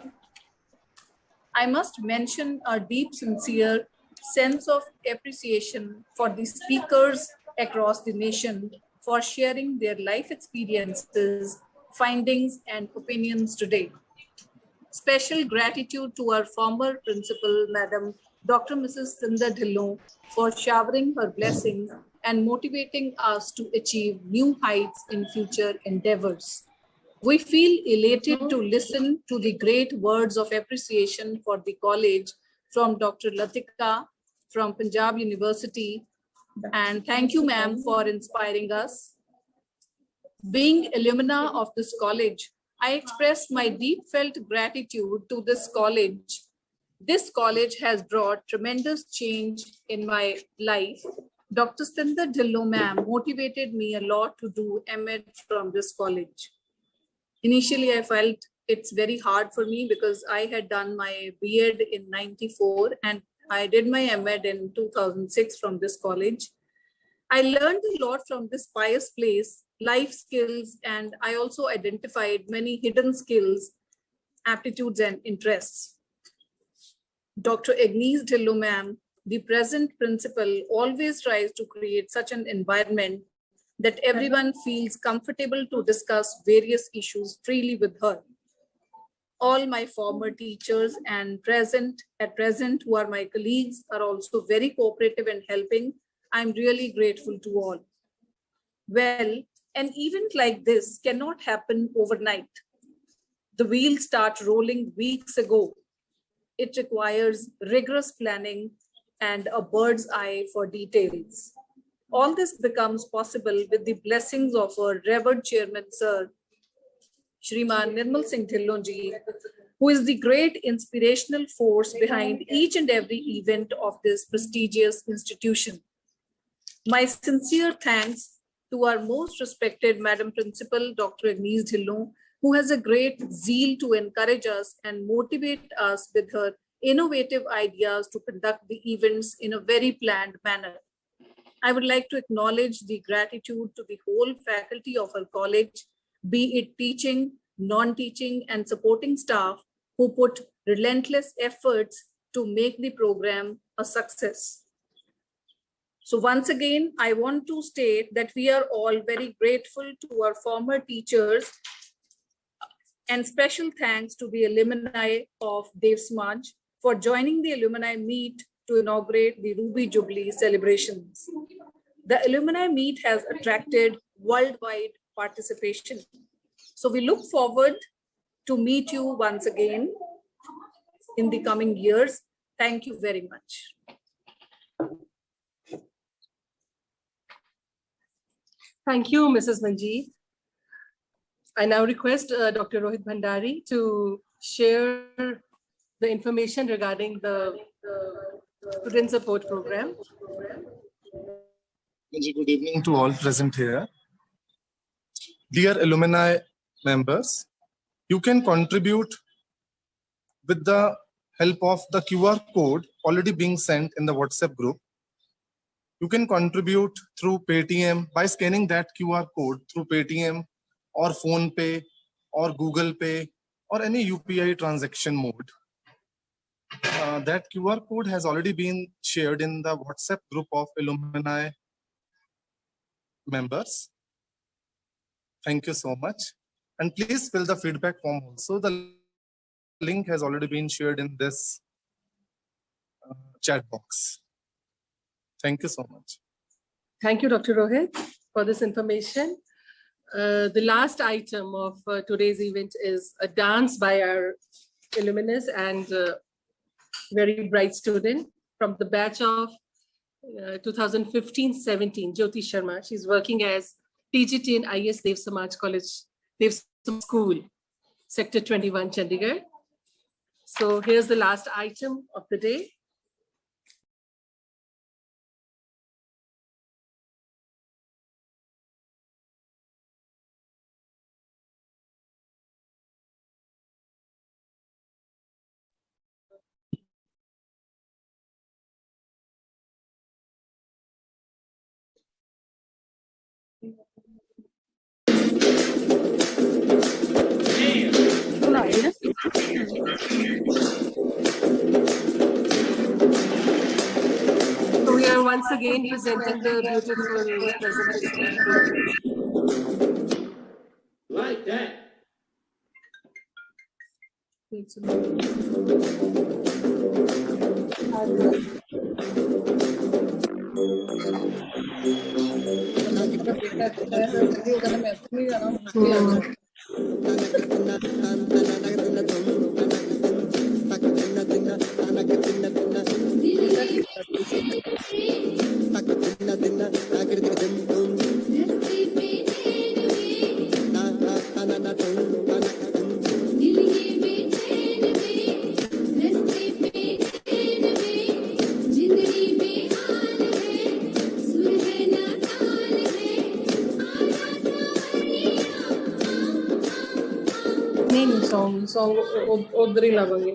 I must mention our deep, sincere sense of appreciation for the speakers across the nation for sharing their life experiences, findings, and opinions today. Special gratitude to our former principal, Madam Dr. Mrs. Sindar Dhillon, for showering her blessings and motivating us to achieve new heights in future endeavors. We feel elated to listen to the great words of appreciation for the college from Dr. Latika from Punjab University. And thank you, ma'am, for inspiring us. Being alumna of this college, I express my deep felt gratitude to this college. This college has brought tremendous change in my life. Dr. Sindar Dhillon, ma'am, motivated me a lot to do M.Ed from this college. Initially, I felt it's very hard for me because I had done my B.Ed in '94 and I did my M.Ed in 2006 from this college. I learned a lot from this pious place, life skills, and I also identified many hidden skills, aptitudes, and interests. Dr. Agnes Dhillon, ma'am, the present principal, always tries to create such an environment that everyone feels comfortable to discuss various issues freely with her. All my former teachers and at present who are my colleagues are also very cooperative and helping. I'm really grateful to all. Well, an event like this cannot happen overnight. The wheels start rolling weeks ago. It requires rigorous planning and a bird's eye for details. All this becomes possible with the blessings of our revered chairman, Sir Shriman Nirmal Singh Dhillon ji, who is the great inspirational force behind each and every event of this prestigious institution. My sincere thanks to our most respected Madam Principal, Dr. Agnes Dhillon, who has a great zeal to encourage us and motivate us with her innovative ideas to conduct the events in a very planned manner. I would like to acknowledge the gratitude to the whole faculty of our college, be it teaching, non-teaching, and supporting staff who put relentless efforts to make the program a success. So once again, I want to state that we are all very grateful to our former teachers, and special thanks to the alumni of Dev Samaj for joining the alumni meet to inaugurate the Ruby Jubilee celebrations. The alumni meet has attracted worldwide participation. So we look forward to meet you once again in the coming years. Thank you very much. Thank you, Mrs. Manjeet. I now request Dr. Rohit Bhandari to share the information regarding the Student Support Program. Good evening to all present here. Dear alumni members, you can contribute with the help of the QR code already being sent in the WhatsApp group. You can contribute through Paytm by scanning that QR code through Paytm or PhonePe or Google Pay or any UPI transaction mode. That QR code has already been shared in the WhatsApp group of alumni members. Thank you so much. And please fill the feedback form also. The link has already been shared in this chat box. Thank you so much. Thank you, Dr. Rohit, for this information. The last item of today's event is a dance by our alumnus and very bright student from the batch of 2015-17, Jyoti Sharma. She's working as TGT in IS Dev Samaj College, Dev Samaj School, Sector 21, Chandigarh. So here's the last item of the day. again presenting the beautiful presentation. Like that. Song उधर ही लगाएंगे.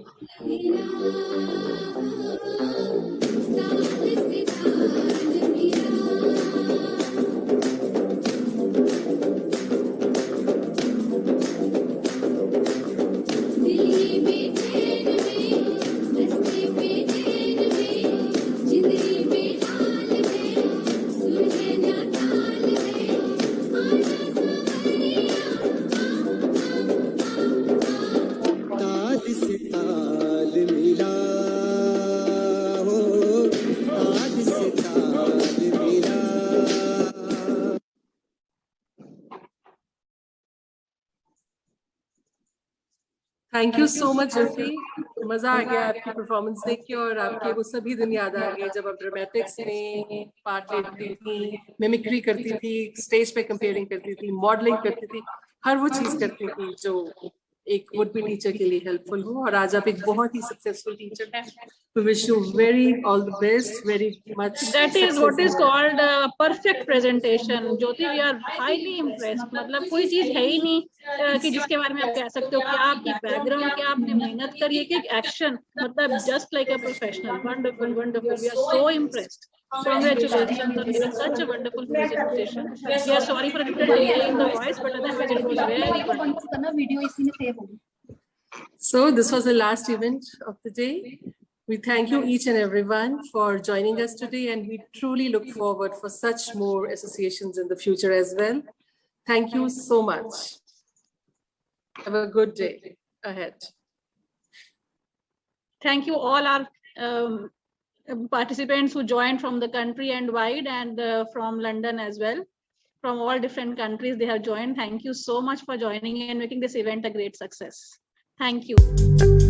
Thank you so much ज्योति. मजा आ गया आपकी performance देख के और आपके वो सभी दिन याद आ गए जब आप ड्रामेटिक्स में पार्ट लेती थी, मिमिक्री करती थी, स्टेज पे कंपेयरिंग करती थी, मॉडलिंग करती थी, हर वो चीज करती थी जो एक वुड बी टीचर के लिए हेल्पफुल हो. और आज आप एक बहुत ही सक्सेसफुल टीचर हैं. We wish you all the best, very much. That is what is called a perfect presentation. Jyoti, we are highly impressed. मतलब कोई चीज है ही नहीं कि जिसके बारे में आप कह सकते हो क्या आपकी बैकग्राउंड, क्या आपने मेहनत करी है, कि एक्शन, मतलब just like a professional. Wonderful, wonderful. We are so impressed. Congratulations on giving such a wonderful presentation. We are sorry for a little delay in the voice, but otherwise it was very wonderful. So this was the last event of the day. We thank you each and everyone for joining us today, and we truly look forward for such more associations in the future as well. Thank you so much. Have a good day ahead. Thank you all our participants who joined from the country and wide, and from London as well. From all different countries they have joined. Thank you so much for joining and making this event a great success. Thank you.